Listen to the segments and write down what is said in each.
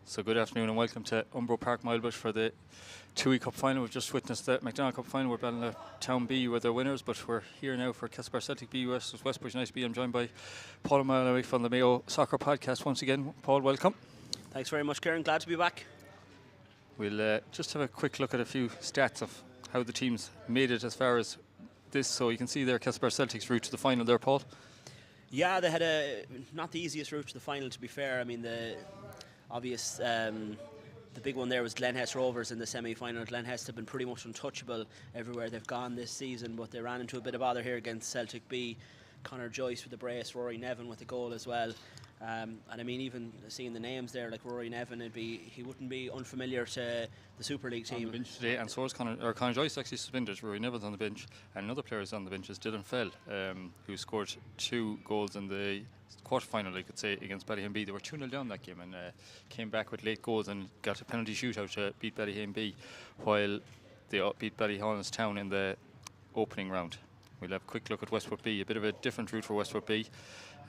So good afternoon and welcome to Umbro Park Milebush for the Tuohy Cup final. We've just witnessed the McDonald Cup final. We're battling Town B with their winners, but we're here now for Castlebar Celtic B versus Westport United B. I'm joined by Paul O'Malley from the Mayo Soccer Podcast once again. Paul, welcome. Thanks very much, Kieran. Glad to be back. We'll just have a quick look at a few stats of how the teams made it as far as this. So you can see there Castlebar Celtic's route to the final there, Paul. Yeah, they had not the easiest route to the final, to be fair. I mean, the big one there was Glenhest Rovers in the semi-final. Glenhest have been pretty much untouchable everywhere they've gone this season, but they ran into a bit of bother here against Celtic B. Connor Joyce with the brace, Rory Nevin with the goal as well. And I mean, even seeing the names there, like Rory Nevin, he wouldn't be unfamiliar to the Super League team. On the bench today, and so is Connor Joyce actually suspended. Rory Nevin's on the bench, and another player is on the bench is Dylan Fell, who scored 2 goals in the quarter-final, I could say, against Ballyhame B. They were 2-0 down that game and came back with late goals and got a penalty shootout to beat Ballyhame B, while they beat Ballyhonstown in the opening round. We'll have a quick look at Westport B, a bit of a different route for Westport B.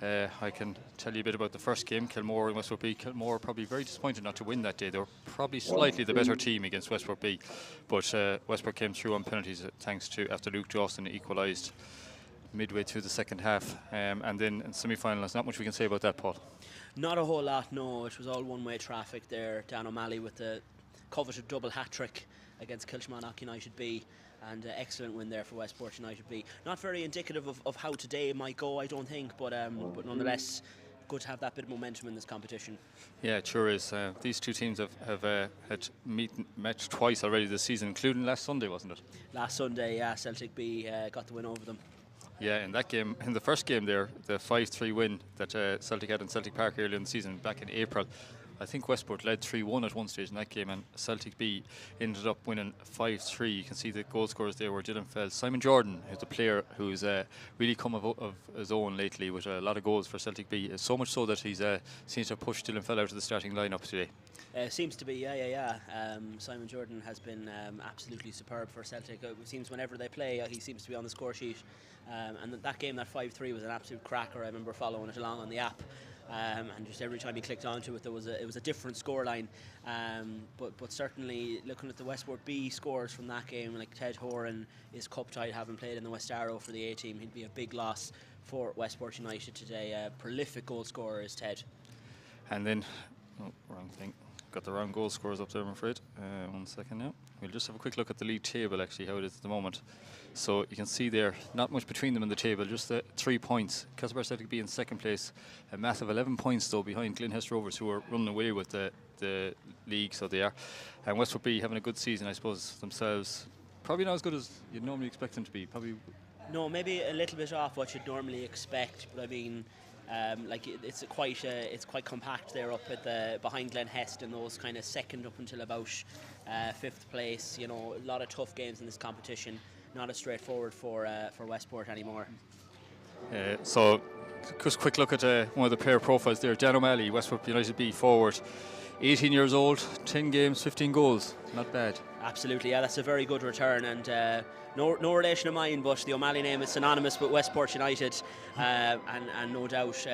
I can tell you a bit about the first game, Kilmore and Westport B. Kilmore probably very disappointed not to win that day. They were probably slightly the better team against Westport B, but Westport came through on penalties thanks to after Luke Dawson equalised midway through the second half. And then in semi-final, there's not much we can say about that, Paul. Not a whole lot, no. It was all one-way traffic there. Dan O'Malley with the coveted double hat-trick against Kilmarnock United B. And excellent win there for Westport United B. Not very indicative of how today might go, I don't think, but nonetheless, good to have that bit of momentum in this competition. Yeah, it sure is. These two teams have had met twice already this season, including last Sunday, wasn't it? Last Sunday, yeah, Celtic B got the win over them. Yeah, in that game, in the first game there, the 5-3 win that Celtic had in Celtic Park earlier in the season, back in April, I think Westport led 3-1 at one stage in that game, and Celtic B ended up winning 5-3. You can see the goal scorers there were Dylan Fell. Simon Jordan, who's a player who's really come of his own lately with a lot of goals for Celtic B, so much so that he's seems to have pushed Dylan Fell out of the starting lineup today. Seems to be, yeah. Simon Jordan has been absolutely superb for Celtic. It seems whenever they play, he seems to be on the score sheet. And that game, that 5-3, was an absolute cracker. I remember following it along on the app. And just every time you clicked onto it, it was a different scoreline. But certainly looking at the Westport B scores from that game, like Ted Horan is cup tied, having played in the West Arrow for the A team. He'd be a big loss for Westport United today. Prolific goal scorer is Ted. And then, wrong thing. Got the wrong goal scorers up there, I'm afraid. 1 second now. We'll just have a quick look at the league table, actually, how it is at the moment. So you can see there, not much between them in the table, just 3 points. Castlebar Celtic be in second place, a massive 11 points though behind Glenhest Rovers, who are running away with the league, so they are. And Westport B having a good season, I suppose, themselves. Probably not as good as you'd normally expect them to be. Probably. No, maybe a little bit off what you'd normally expect, but I mean, it's quite compact there up at the behind Glenhest and those kind of second up until about 5th place. You know, a lot of tough games in this competition. Not as straightforward for Westport anymore. So just quick look at one of the player profiles there. Dan O'Malley, Westport United B forward, 18 years old, 10 games, 15 goals. Not bad. Absolutely, yeah, that's a very good return, and no relation of mine, but the O'Malley name is synonymous with Westport United, and no doubt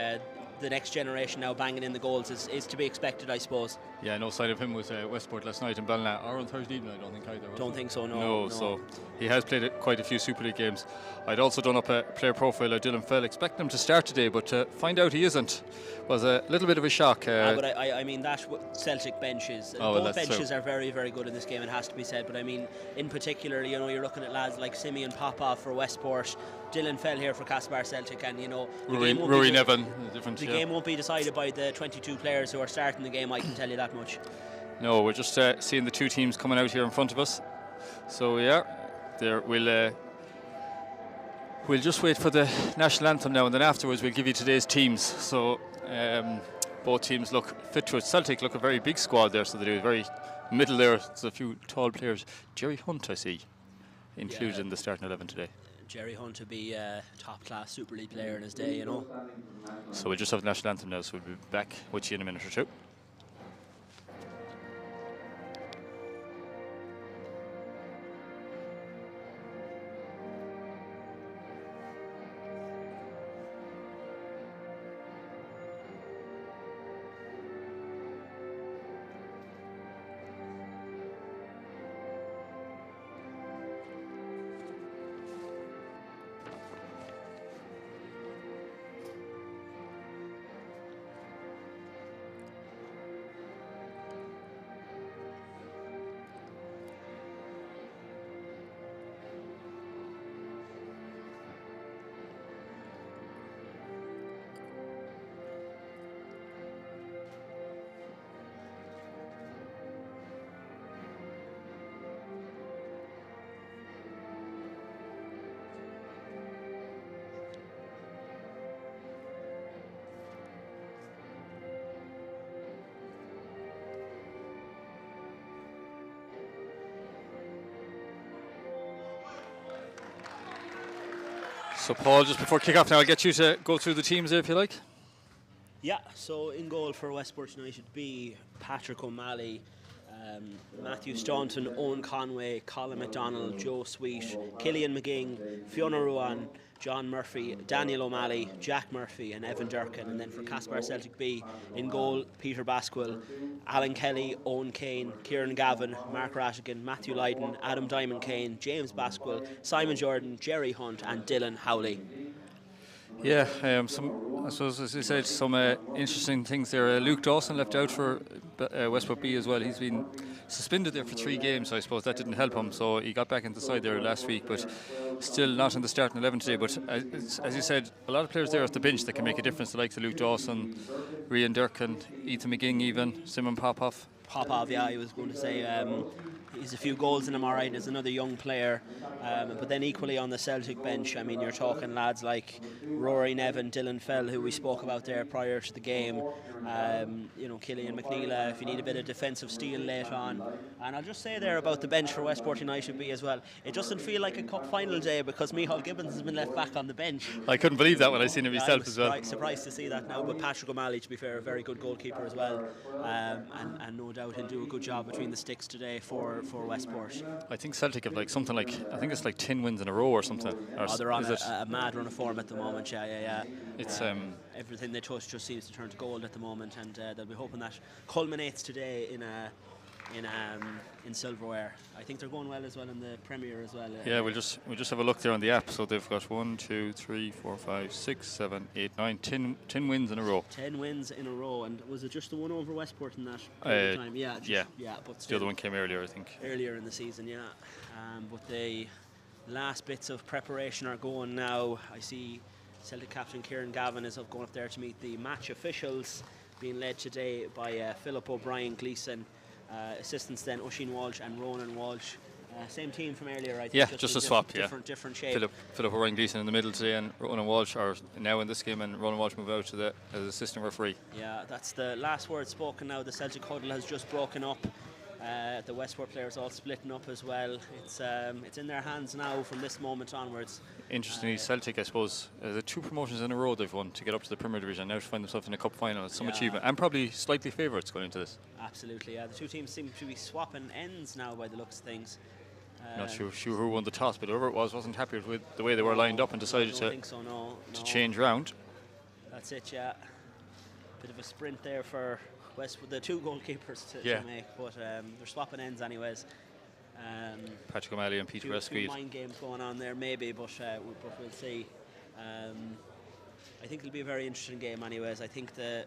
the next generation now banging in the goals is to be expected, I suppose. Yeah, no sign of him with Westport last night in Ballina, or on Thursday evening, I don't think either. Don't think so, no. No, so he has played quite a few Super League games. I'd also done up a player profile of Dylan Fell, expecting him to start today, but to find out he isn't was a little bit of a shock. But I mean, that Celtic benches, both benches are very, very good in this game, it has to be said, but I mean, in particular, you know, you're looking at lads like Simeon Popov for Westport, Dylan Fell here for Castlebar Celtic, and you know, Rory Nevin, the game won't be decided by the 22 players who are starting the game, I can tell you that much. No, we're just seeing the two teams coming out here in front of us. So yeah, there we'll just wait for the national anthem now, and then afterwards we'll give you today's teams. So both teams look fit to it. Celtic look a very big squad there, so they do very middle there. There's a few tall players. Jerry Hunt, I see, included in the starting 11 today. Jerry Hunt to be a top-class Super League player in his day, you know. So we'll just have the national anthem now, so we'll be back with you in a minute or two. So Paul, just before kick-off now, I'll get you to go through the teams there if you like. Yeah, so in goal for Westport United B, Patrick O'Malley, Matthew Staunton, Owen Conway, Colin McDonald, Joe Sweet, Killian McGing, Fiona Ruan, John Murphy, Daniel O'Malley, Jack Murphy and Evan Durkin. And then for Castlebar Celtic B, in goal, Peter Basquill, Alan Kelly, Owen Kane, Kieran Gavin, Mark Rattigan, Matthew Lydon, Adam Diamond Kane, James Basquill, Simon Jordan, Jerry Hunt and Dylan Howley. Yeah, I suppose, as you said, some interesting things there. Luke Dawson left out for Westport B as well. He's been suspended there for 3 games, so I suppose that didn't help him. So he got back into the side there last week, but still not in the starting 11 today. But as you said, a lot of players there at the bench that can make a difference, the likes of Luke Dawson, Rian Durkin, Ethan McGing even, Simon Popov. Popov, yeah, I was going to say he's a few goals in him, all right, as another young player. But then equally on the Celtic bench, I mean, you're talking lads like Rory Nevin, Dylan Fell, who we spoke about there prior to the game. You know, Killian McNeela, if you need a bit of defensive steel late on. And I'll just say there about the bench for Westport United B as well, it doesn't feel like a cup final day because Micheál Gibbons has been left back on the bench. I couldn't believe that when I seen him myself as well. Surprised to see that now, but Patrick O'Malley, to be fair, a very good goalkeeper as well, and no doubt he'll do a good job between the sticks today for Westport. I think Celtic have like something like, I think it's like 10 wins in a row or something. Or they're on a mad run of form at the moment. Yeah. It's everything they touch just seems to turn to gold at the moment, and they'll be hoping that culminates today in silverware. I think they're going well as well in the Premier as well. Yeah, we'll just have a look there on the app. So they've got 1, 2, 3, 4, 5, 6, 7, 8, 9, 10 wins in a row. 10 wins in a row, and was it just the one over Westport in that time? Yeah. But the other one came earlier, I think. Earlier in the season, yeah. But the last bits of preparation are going now. I see Celtic captain Kieran Gavin is going up there to meet the match officials, being led today by Philip O'Brien Gleeson. Assistants then Oisin Walsh and Ronan Walsh. Same team from earlier, I think. Yeah, just a swap, different shape. Philip O'Brien Gleeson in the middle today, and Ronan Walsh are now in this game, and Ronan Walsh move out to as assistant referee. Yeah, that's the last word spoken now. The Celtic huddle has just broken up. The Westport players all splitting up as well. It's in their hands now from this moment onwards. Interestingly, Celtic, I suppose, the 2 promotions in a row they've won to get up to the Premier Division, now to find themselves in a cup final. It's some achievement, and probably slightly favourites going into this. Absolutely, yeah. The two teams seem to be swapping ends now by the looks of things. Not sure who won the toss, but whoever it was wasn't happy with the way they were lined up and decided to change round. That's it, yeah. Bit of a sprint there for Westwood, the 2 goalkeepers to make, but they're swapping ends anyways. Patrick O'Malley and Peter Reskeed. Mind games going on there, maybe, but we'll see. I think it'll be a very interesting game, anyways. I think the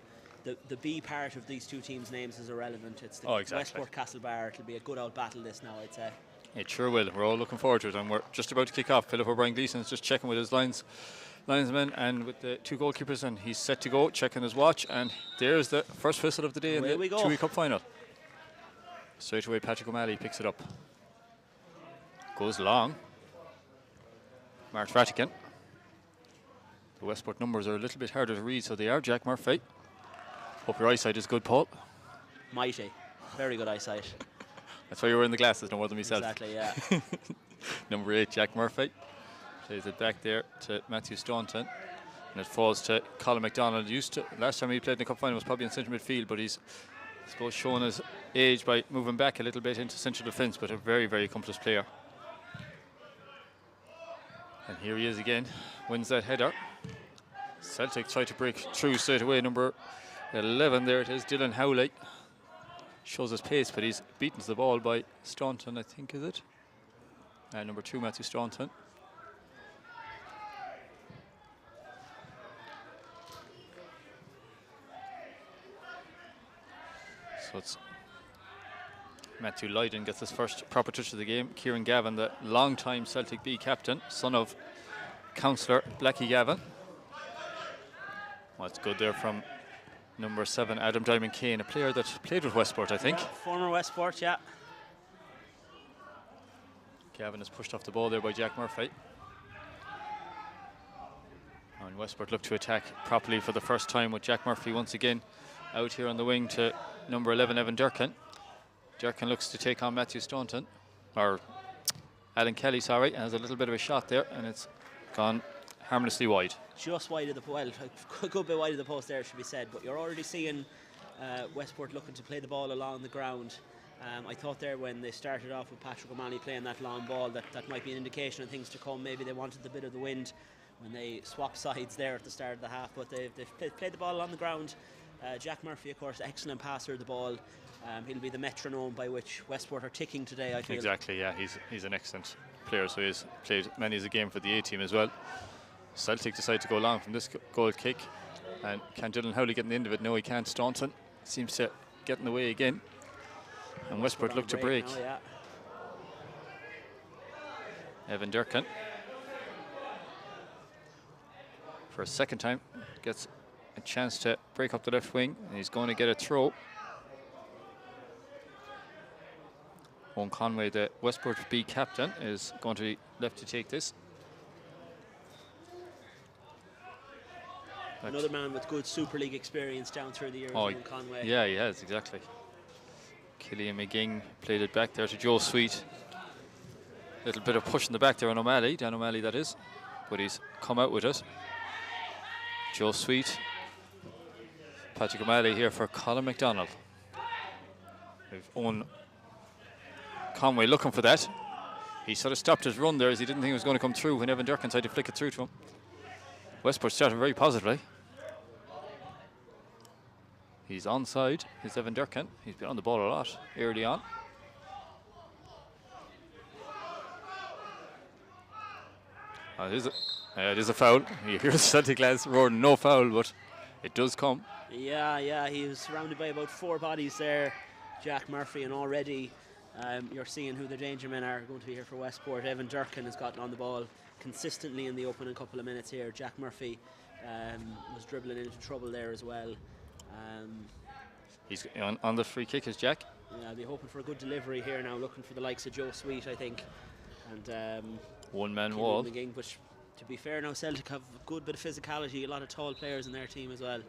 B part of these 2 teams' names is irrelevant. It's the Westport Castlebar. It'll be a good old battle this now, I'd say. It sure will. We're all looking forward to it, and we're just about to kick off. Philip O'Brien Gleeson's just checking with his linesmen and with the 2 goalkeepers, and he's set to go, checking his watch, and there's the first whistle of the day in the Tuohy Cup final. Straight away, Patrick O'Malley picks it up. Goes long. Mark Vatican. The Westport numbers are a little bit harder to read, so they are Jack Murphy. Hope your eyesight is good, Paul. Mighty. Very good eyesight. That's why you're wearing the glasses, no more than myself. Exactly, yeah. Number 8, Jack Murphy. Plays it back there to Matthew Staunton. And it falls to Colin McDonald. Last time he played in the cup final was probably in central midfield, but he's, I suppose, shown his age by moving back a little bit into central defence, but a very, very accomplished player. And here he is again, wins that header. Celtic try to break through straight away. Number 11, there it is, Dylan Howley. Shows his pace, but he's beaten to the ball by Staunton, I think, is it? And number 2, Matthew Staunton. So it's Matthew Lydon gets his first proper touch of the game. Kieran Gavin, the long-time Celtic B captain, son of Councillor Blackie Gavin. Well, it's good there from number 7, Adam Diamond Kane, a player that played with Westport, I think. Yeah, former Westport, yeah. Gavin is pushed off the ball there by Jack Murphy. And Westport look to attack properly for the first time with Jack Murphy once again out here on the wing to number 11, Evan Durkin. Durkin looks to take on Matthew Staunton, or Alan Kelly, sorry, and has a little bit of a shot there, and it's gone harmlessly wide. Just wide of the post, well, a good bit wide of the post there, should be said, but you're already seeing Westport looking to play the ball along the ground. I thought there when they started off with Patrick O'Malley playing that long ball that might be an indication of things to come. Maybe they wanted the bit of the wind when they swapped sides there at the start of the half, but they've played the ball along the ground. Jack Murphy, of course, excellent passer of the ball. He'll be the metronome by which Westport are ticking today, I feel. Exactly, yeah, he's an excellent player, so he's played many as a game for the A team as well. Celtic decide to go long from this goal kick, and can Dylan Howley get in the end of it? No, he can't. Staunton seems to get in the way again, and Westport look to break. Now, yeah. Evan Durkin, for a second time, gets a chance to break up the left wing, and he's going to get a throw. Owen Conway, the Westport B captain, is going to be left to take this. Another man with good Super League experience down through the years, Owen Conway. Yeah, he has, exactly. Killian McGing played it back there to Joe Sweet. Little bit of push in the back there on O'Malley, Dan O'Malley that is, but he's come out with it. Joe Sweet. Patrick O'Malley here for Colin McDonald. We've Owen Conway looking for that. He sort of stopped his run there as he didn't think it was going to come through when Evan Durkin tried to flick it through to him. Westport started very positively. He's onside. He's Evan Durkin. He's been on the ball a lot early on. It is a foul. You hear the Celtic lads roaring no foul, but it does come. Yeah, he was surrounded by about 4 bodies there, Jack Murphy, and already you're seeing who the danger men are going to be here for Westport. Evan Durkin has gotten on the ball consistently in the opening couple of minutes here. Jack Murphy was dribbling into trouble there as well. He's on the free kick, is Jack. Yeah, I'll be hoping for a good delivery here now, looking for the likes of Joe Sweet, I think. And one-man wall. But to be fair now, Celtic have a good bit of physicality, a lot of tall players in their team as well.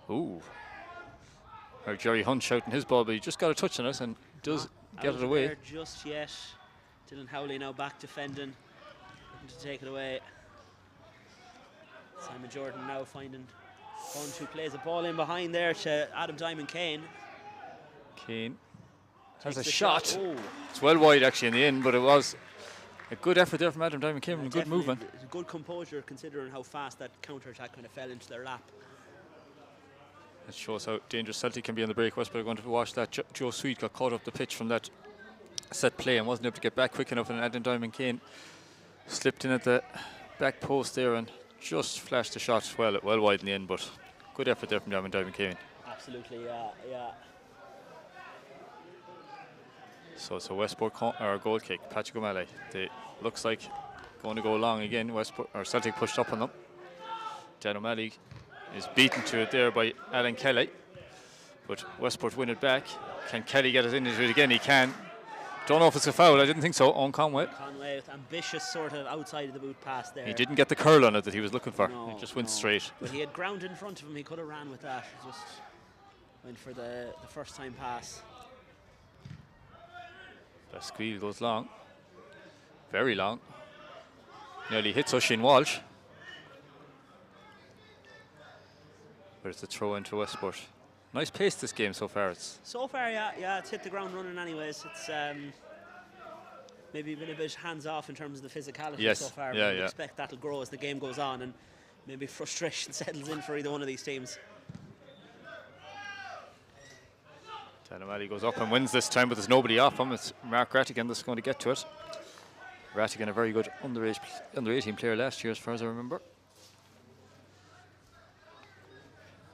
Ooh. Heard Jerry Hunt shouting his ball, but he just got a touch on it and does get it away. Just yet. Dylan Howley now back defending, looking to take it away. Simon Jordan now finding Hunt, who plays a ball in behind there to Adam Diamond Kane. Kane has a the shot. Oh. It's well wide actually in the end, but it was a good effort there from Adam Diamond Kane and good movement. Good composure considering how fast that counter-attack kind of fell into their lap. It shows how dangerous Celtic can be on the break. Westport are going to watch that. Joe Sweet got caught up the pitch from that set play and wasn't able to get back quick enough, and Adam Diamond Kane slipped in at the back post there and just flashed the shot well wide in the end, but good effort there from Adam Diamond Kane. Absolutely, yeah. So it's a Westport goal kick. Patrick O'Malley. They looks like going to go long again. Westport or Celtic pushed up on them. Dan O'Malley is beaten to it there by Alan Kelly, but Westport win it back. Can Kelly get it into it again? He can. Don't know if it's a foul. I didn't think so. On Conway. Conway with ambitious sort of outside of the boot pass there. He didn't get the curl on it that he was looking for. No, it just went straight. But he had ground in front of him. He could have ran with that. He just went for the first time pass. The squeal goes long. Very long. Nearly hits Oisin Walsh. But it's a throw into Westport. Nice pace this game so far. So far, yeah, it's hit the ground running anyways. It's maybe been a bit hands off in terms of the physicality so far. Yeah, but I expect that'll grow as the game goes on and maybe frustration settles in for either one of these teams. Dan O'Malley goes up and wins this time, but there's nobody off him. It's Mark Rattigan that's going to get to it. Rattigan, a very good under 18 player last year as far as I remember.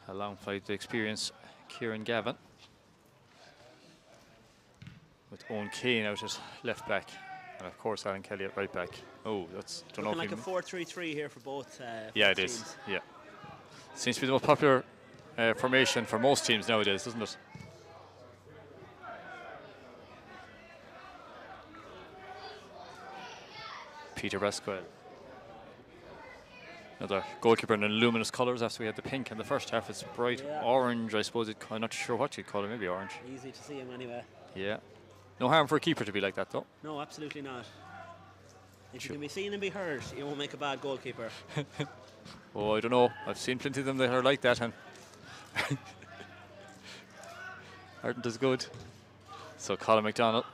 Alongside the experienced Kieran Gavin. With Owen Kane out at left back. And of course Alan Kelly at right back. Oh, that's don't know. Looking like a 4-3-3 here for both. Yeah, it teams. is. Yeah, seems to be the most popular formation for most teams nowadays, doesn't it? Peter Basquel. Another goalkeeper in luminous colours. After we had the pink in the first half, it's bright orange, I suppose. I'm not sure what you'd call it, maybe orange. Easy to see him anyway. Yeah. No harm for a keeper to be like that, though. No, absolutely not. If you can be seen and be heard, you won't make a bad goalkeeper. Oh, I don't know. I've seen plenty of them that are like that and aren't as good. So Colin McDonald.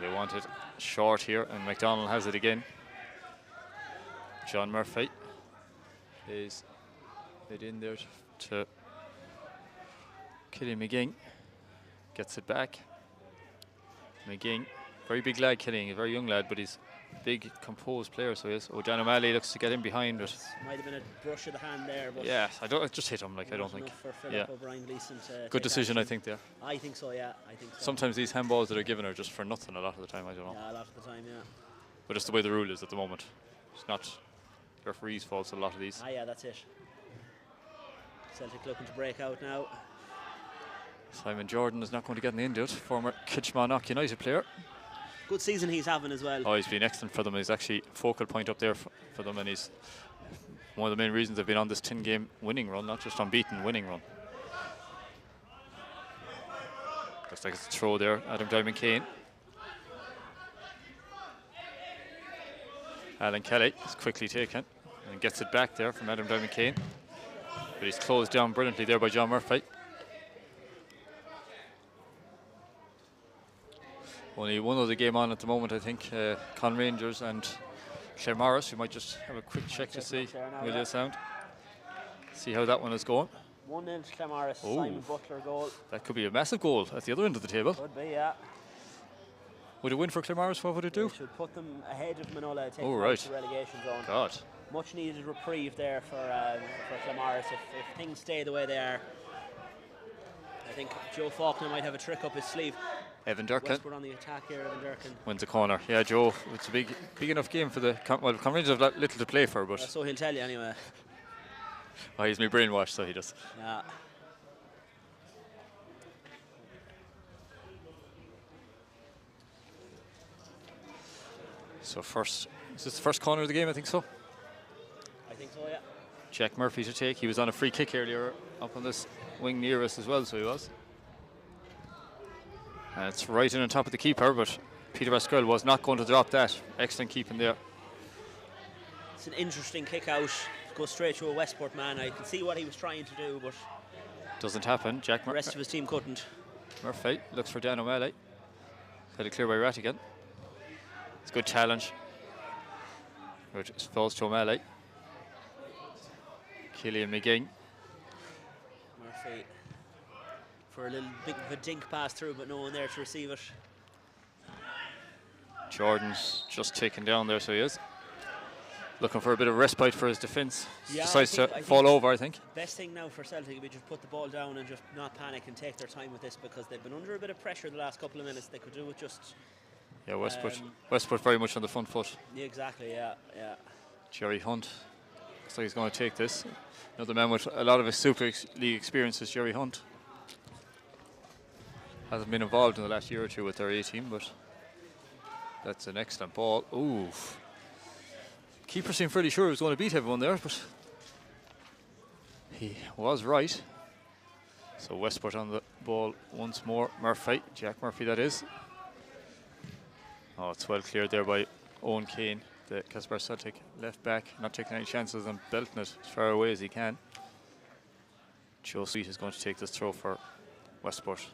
They want it short here, and McDonald has it again. John Murphy is it in there to Killian McGing. Gets it back. McGing, very big lad, Killian, a very young lad, but he's a big, composed player, so he is. Dan O'Malley looks to get in behind it. Might have been a brush of the hand there, but yeah, I just hit him. Like I don't think. For Philip O'Brien Gleeson to good decision, I think there. I think so. Yeah, I think so. Sometimes these handballs that are given are just for nothing. A lot of the time, I don't know. Yeah, a lot of the time, yeah. But it's the way the rule is at the moment. It's not referees' faults. A lot of these. Yeah, that's it. Celtic looking to break out now. Simon Jordan is not going to get in the end, former Kitchener United player. Good season he's having as well. Oh, he's been excellent for them. He's actually focal point up there for them, and he's one of the main reasons they've been on this 10-game winning run, not just unbeaten winning run. Looks like it's a throw there, Adam Diamond Kane. Alan Kelly is quickly taken and gets it back there from Adam Diamond Kane. But he's closed down brilliantly there by John Murphy. Only one other game on at the moment, I think. Con Rangers and Clare Morris. We might just have a quick check to see will they sound. See how that one is going. 1-0 to Clare Morris. Simon Butler goal. That could be a massive goal at the other end of the table. Could be, yeah. Would it win for Clare Morris? What would it do? It should put them ahead of Manola, take them right. out of the relegation zone. God. Much needed reprieve there for Clare Morris. If things stay the way they are, I think Joe Faulkner might have a trick up his sleeve. Evan Durkin. Westport on the attack here, Evan Durkin. Wins the corner. Yeah, Joe, it's a big enough game for the... Well, Con Rangers have little to play for, but... So he'll tell you anyway. Oh, he's me brainwashed, so he does. Yeah. So first... Is this the first corner of the game? I think so. I think so, yeah. Jack Murphy to take. He was on a free kick earlier up on this wing near us as well, so he was. And it's right in on top of the keeper, but Peter Pascal was not going to drop that. Excellent keeping there. It's an interesting kick out. Goes straight to a Westport man. I can see what he was trying to do, but doesn't happen. The rest of his team couldn't. Murphy looks for Dan O'Malley. Got it clear by Rattigan. It's a good challenge. Which falls to O'Malley. Killian McGinn. Murphy for a little bit of a dink pass through, but no one there to receive it. Jordan's just taken down there, so he is. Looking for a bit of respite for his defence. Yeah, Decides I to think fall over, I think. Best thing now for Celtic would be just put the ball down and just not panic and take their time with this, because they've been under a bit of pressure the last couple of minutes. They could do with just... Yeah, Westport very much on the front foot. Yeah, exactly, yeah. Jerry Hunt. Looks like he's going to take this. Another man with a lot of his Super League experience is Jerry Hunt. Hasn't been involved in the last year or two with their A team, but that's an excellent ball. Ooh. Keeper seemed pretty sure he was going to beat everyone there, but he was right. So Westport on the ball once more. Murphy, Jack Murphy that is. Oh, it's well cleared there by Owen Kane, the Castlebar Celtic left back, not taking any chances and belting it as far away as he can. Joe Sweet is going to take this throw for Westport.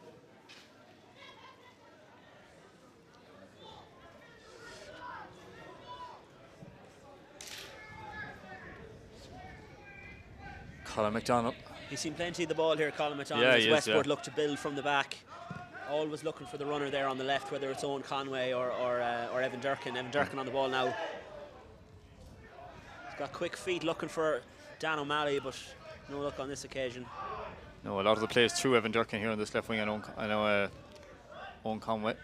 Colin McDonald. He's seen plenty of the ball here, Colin McDonald, Yeah, as he is, Westport yeah. look to build from the back. Always looking for the runner there on the left, whether it's Owen Conway or Evan Durkin. Evan Durkin on the ball now. He's got quick feet looking for Dan O'Malley, but no luck on this occasion. No, a lot of the plays through Evan Durkin here on this left wing. I know Owen Conway,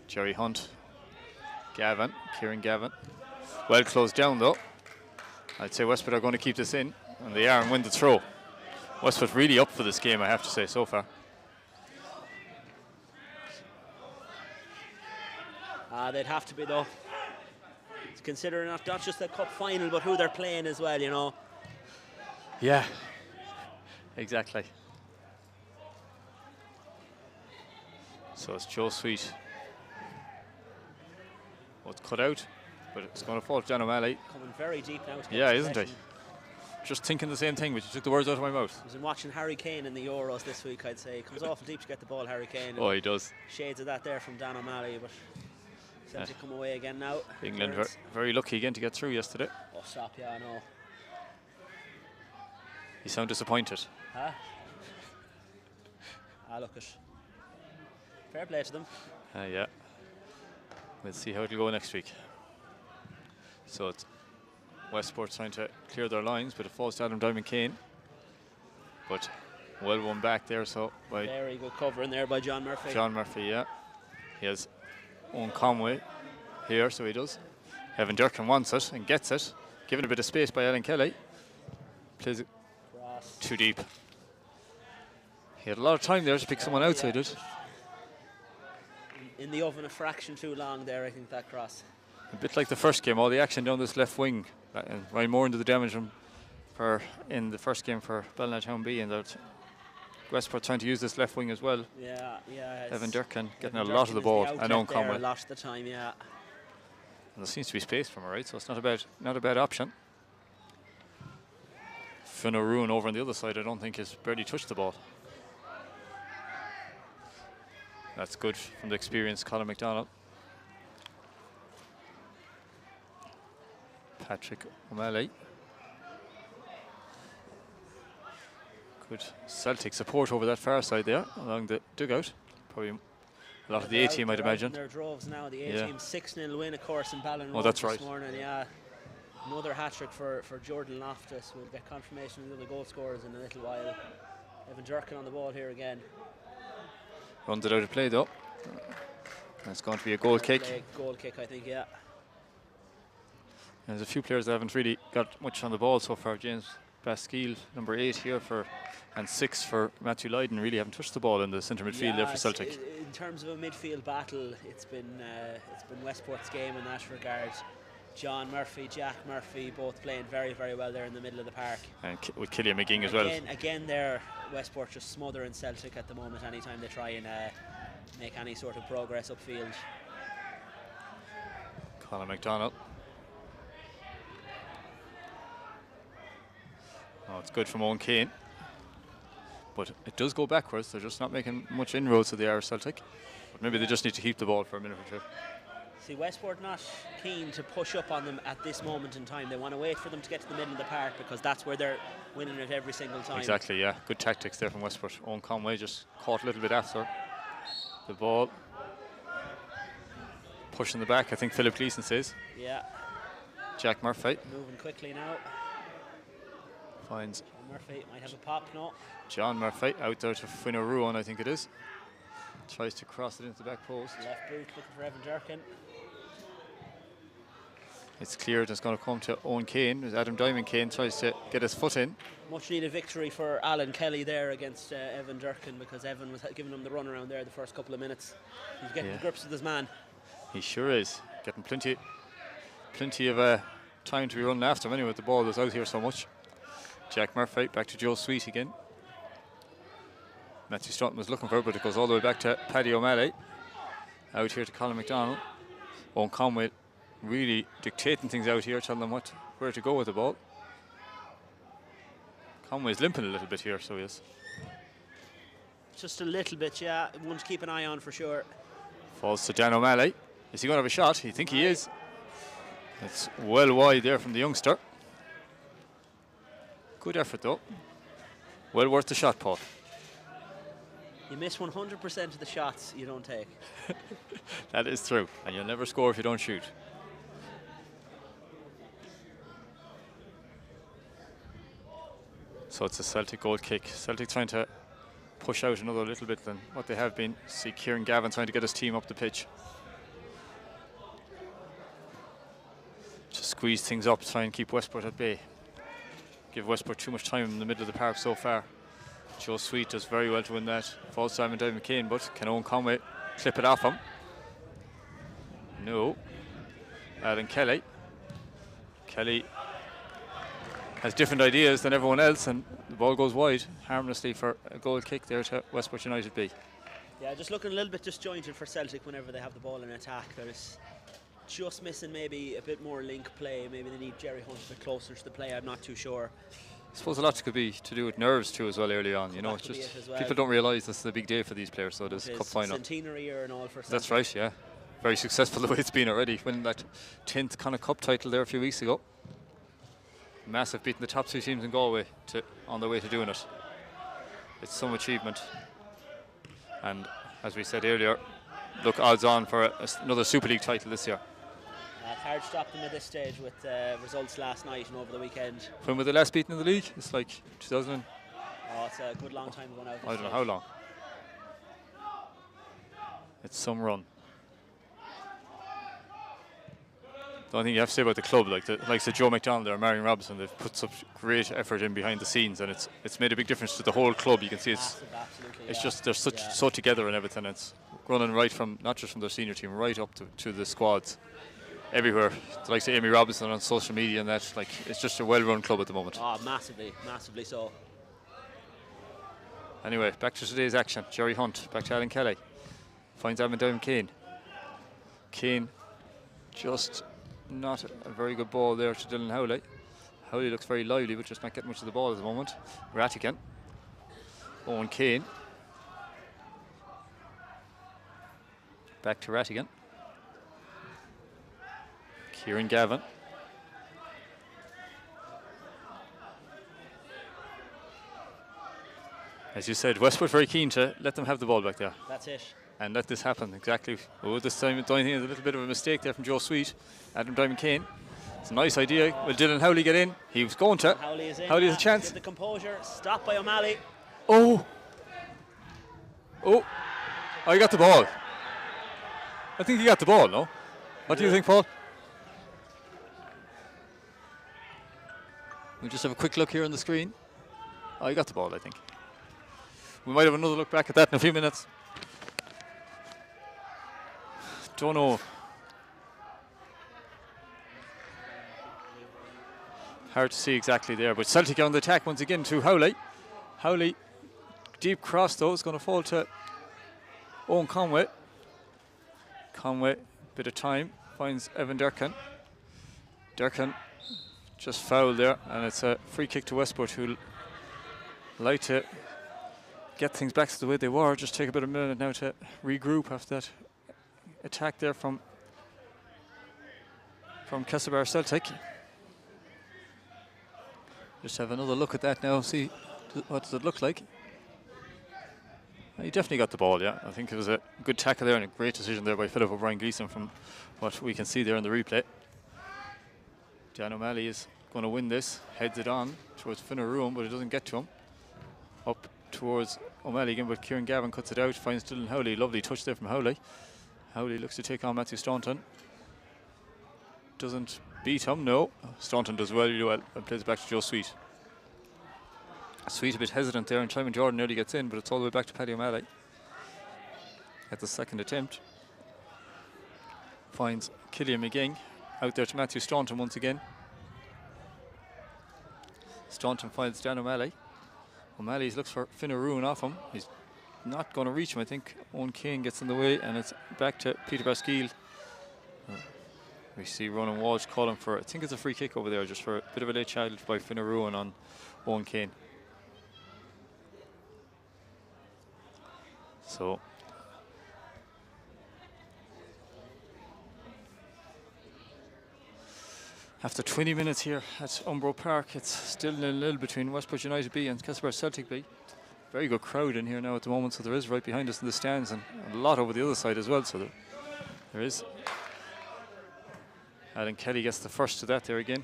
Jerry Hunt, Kieran Gavin. Well closed down though. I'd say Westport are going to keep this in, and they are, and win the throw. Westport really up for this game, I have to say, so far. They'd have to be though. Considering not just the cup final, but who they're playing as well, you know. Yeah, exactly. So it's Joe Sweet. Well, it's cut out, but it's going to fall to Dan O'Malley. Coming very deep now. Yeah, isn't he? Just thinking the same thing, but you took the words out of my mouth. I've been watching Harry Kane in the Euros this week, I'd say. He comes awful deep to get the ball, Harry Kane. Oh, he does. Shades of that there from Dan O'Malley, but Celtic come away again now. England very lucky again to get through yesterday. Oh, stop, yeah, I know. You sound disappointed. Huh? Look it. Fair play to them. Yeah. We'll see how it'll go next week. So it's Westport trying to clear their lines, but it falls to Adam Diamond Kane. But well won back there, so by very good cover in there by John Murphy. John Murphy, yeah. He has Owen Conway here, so he does. Evan Durkin wants it and gets it. Given a bit of space by Alan Kelly. Plays it too deep. He had a lot of time there to pick someone out, so he did. In the oven a fraction too long there, I think, that cross. A bit like the first game, all the action down this left wing. And Ryan Moore into the damage in the first game for Ballinatown B, and that Westport trying to use this left wing as well. Yeah. Evan Durkin getting Evan a lot of the ball, and and Owen Conway. A lot of the time, yeah. And there seems to be space from her, right? So it's not a bad option. Finn O'Roon over on the other side, I don't think has barely touched the ball. That's good from the experienced Colin McDonald. Patrick O'Malley. Good Celtic support over that far side there, along the dugout. Probably a lot of the A-team, I'd imagine. Their droves now. The A-team 6-0 win, of course, in Ballinrobe that's this right. morning. Yeah, another hat-trick for Jordan Loftus. We'll get confirmation of the other goal scorers in a little while. Evan Durkin on the ball here again. Runs it out of play though. That's going to be a goal kick. Goal kick, I think, yeah. There's a few players that haven't really got much on the ball so far. James Baskeel, number 8 here and 6 for Matthew Lydon, really haven't touched the ball in the centre midfield there for Celtic. In terms of a midfield battle, it's been Westport's game in that regard. John Murphy, Jack Murphy, both playing very, very well there in the middle of the park. And with Killian McGinn as well. Again there, Westport just smothering Celtic at the moment anytime they try and make any sort of progress upfield. Conor McDonald. Oh, it's good from Owen Kane. But it does go backwards. They're just not making much inroads to the Irish Celtic. But maybe they just need to keep the ball for a minute or two. See, Westport not keen to push up on them at this moment in time. They want to wait for them to get to the middle of the park because that's where they're winning it every single time. Exactly, yeah. Good tactics there from Westport. Owen Conway just caught a little bit after the ball. Pushing the back, I think Philip Gleeson says. Yeah. Jack Murphy. Moving quickly now. Finds John Murphy might have a pop, no. John Murphy out there to Fino Ruan, I think it is. Tries to cross it into the back post. Left boot looking for Evan Durkin. It's cleared, it's going to come to Owen Kane. As Adam Diamond Kane tries to get his foot in. Much needed victory for Alan Kelly there against Evan Durkin, because Evan was giving him the run around there the first couple of minutes. He's getting to grips with his man. He sure is. Getting plenty of time to be running after him anyway with the ball that's out here so much. Jack Murphy back to Joe Sweet again. Matthew Stratton was looking for it, but it goes all the way back to Paddy O'Malley. Out here to Colin McDonald. Owen Conway really dictating things out here, telling them where to go with the ball. Conway's limping a little bit here, so he is. Just a little bit, yeah. One to keep an eye on for sure. Falls to Dan O'Malley. Is he going to have a shot? I think he is. It's well wide there from the youngster. Good effort though. Well worth the shot, Paul. You miss 100% of the shots you don't take. That is true. And you'll never score if you don't shoot. So it's a Celtic goal kick. Celtic trying to push out another little bit than what they have been. See Kieran Gavin trying to get his team up the pitch. Just squeeze things up, try and keep Westport at bay. Give Westport too much time in the middle of the park so far. Joe Sweet does very well to win that. Falls Simon Diamond McCain, but can Owen Conway clip it off him? No. Alan Kelly. Kelly has different ideas than everyone else, and the ball goes wide harmlessly for a goal kick there to Westport United B. Yeah, just looking a little bit disjointed for Celtic whenever they have the ball in attack. There's just missing maybe a bit more link play. Maybe they need Jerry Hunt a bit closer to the play. I'm not too sure. I suppose a lot could be to do with nerves too as well early on. You know, it's just people don't realise this is a big day for these players. So this cup final. Centenary year and all for Celtic. That's right. Yeah, very successful the way it's been already. Winning that 10th kind of cup title there a few weeks ago. Massive, beating the top two teams in Galway on their way to doing it. It's some achievement. And as we said earlier, look odds on for another Super League title this year. Hard to stop them at this stage with results last night and over the weekend. When were they last beaten in the league? It's like 2000. Oh, it's a good long time ago now. I don't know how long. It's some run. The only thing you have to say about the club, like the Joe McDonald or Marion Robinson, they've put such great effort in behind the scenes, and it's made a big difference to the whole club. You can see it's just they're so together and everything. It's running right from not just from their senior team, right up to the squads. Everywhere, like say Amy Robinson on social media and that, like it's just a well-run club at the moment. Oh, massively so. Anyway, back to today's action. Jerry Hunt, back to Alan Kelly. Finds Adam Down Kane. Kane, just not a very good ball there to Dylan Howley. Howley looks very lively, but just not getting much of the ball at the moment. Rattigan. Owen Kane. Back to Rattigan. Kieran Gavin. As you said, Westport very keen to let them have the ball back there. That's it. And let this happen, exactly. Oh, this time, the only thing is a little bit of a mistake there from Joe Sweet. Adam Diamond Kane. It's a nice idea. Will Dylan Howley get in? He was going to. Howley is in. Howley has a chance. The composure. Stopped by O'Malley. Oh! I got the ball. I think he got the ball, no? What do you think, Paul? We'll just have a quick look here on the screen. Oh, he got the ball, I think. We might have another look back at that in a few minutes. Don't know. Hard to see exactly there, but Celtic on the attack once again to Howley. Howley, deep cross though, is going to fall to Owen Conway. Conway, bit of time, finds Evan Durkin. Durkin just fouled there, and it's a free kick to Westport, who like to get things back to the way they were. Just take a bit of a minute now to regroup after that attack there from Castlebar Celtic. Just have another look at that now, see what does it look like. He definitely got the ball, yeah. I think it was a good tackle there and a great decision there by Philip O'Brien Gleeson from what we can see there in the replay. Dan O'Malley is going to win this, heads it on towards Finneruan, but it doesn't get to him. Up towards O'Malley again, but Kieran Gavin cuts it out, finds Dylan Howley. Lovely touch there from Howley. Howley looks to take on Matthew Staunton. Doesn't beat him, no. Staunton does really well and plays it back to Joe Sweet. Sweet a bit hesitant there, and Simon Jordan nearly gets in, but it's all the way back to Paddy O'Malley at the second attempt. Finds Killian McGing out there to Matthew Staunton once again. Staunton finds Dan O'Malley. O'Malley looks for Finneruan off him. He's not going to reach him. I think Owen Kane gets in the way, and it's back to Peter Baskeel. We see Ronan Walsh calling for, I think it's a free kick over there, just for a bit of a late challenge by Finneruan on Owen Kane. So after 20 minutes here at Umbro Park, it's still 0-0 between Westport United B and Castlebar Celtic B. Very good crowd in here now at the moment, so there is right behind us in the stands, and a lot over the other side as well, so there is. Alan Kelly gets the first to that there again.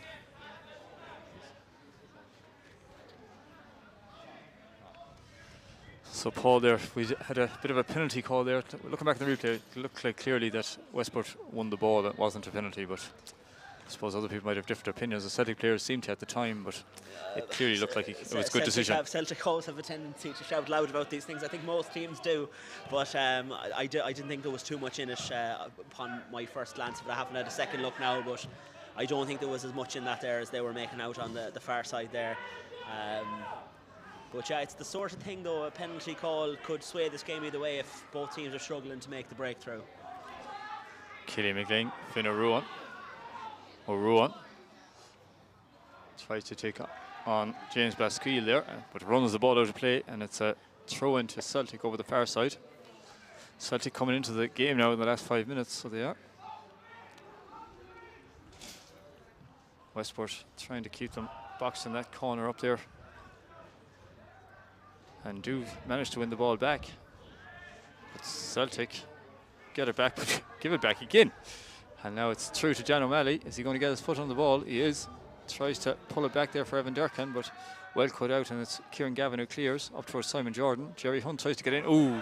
So Paul there, we had a bit of a penalty call there. Looking back at the replay, it looked like clearly that Westport won the ball. It wasn't a penalty, but I suppose other people might have different opinions. The Celtic players seemed to at the time, but it clearly looked like it was a good decision. Celtic always have a tendency to shout loud about these things. I think most teams do, but I didn't think there was too much in it upon my first glance. But I haven't had a second look now, but I don't think there was as much in that there as they were making out on the far side there. But yeah, it's the sort of thing though, a penalty call could sway this game either way if both teams are struggling to make the breakthrough. Killian McLean, Finneruan. O'Ruan tries to take on James Baskeel there, but runs the ball out of play, and it's a throw into Celtic over the far side. Celtic coming into the game now in the last 5 minutes, so they are. Westport trying to keep them boxed in that corner up there, and do manage to win the ball back. But Celtic get it back, but give it back again. And now it's through to Dan O'Malley. Is he going to get his foot on the ball? He is. Tries to pull it back there for Evan Durkin, but well cut out, and it's Kieran Gavin who clears up towards Simon Jordan. Jerry Hunt tries to get in. Ooh,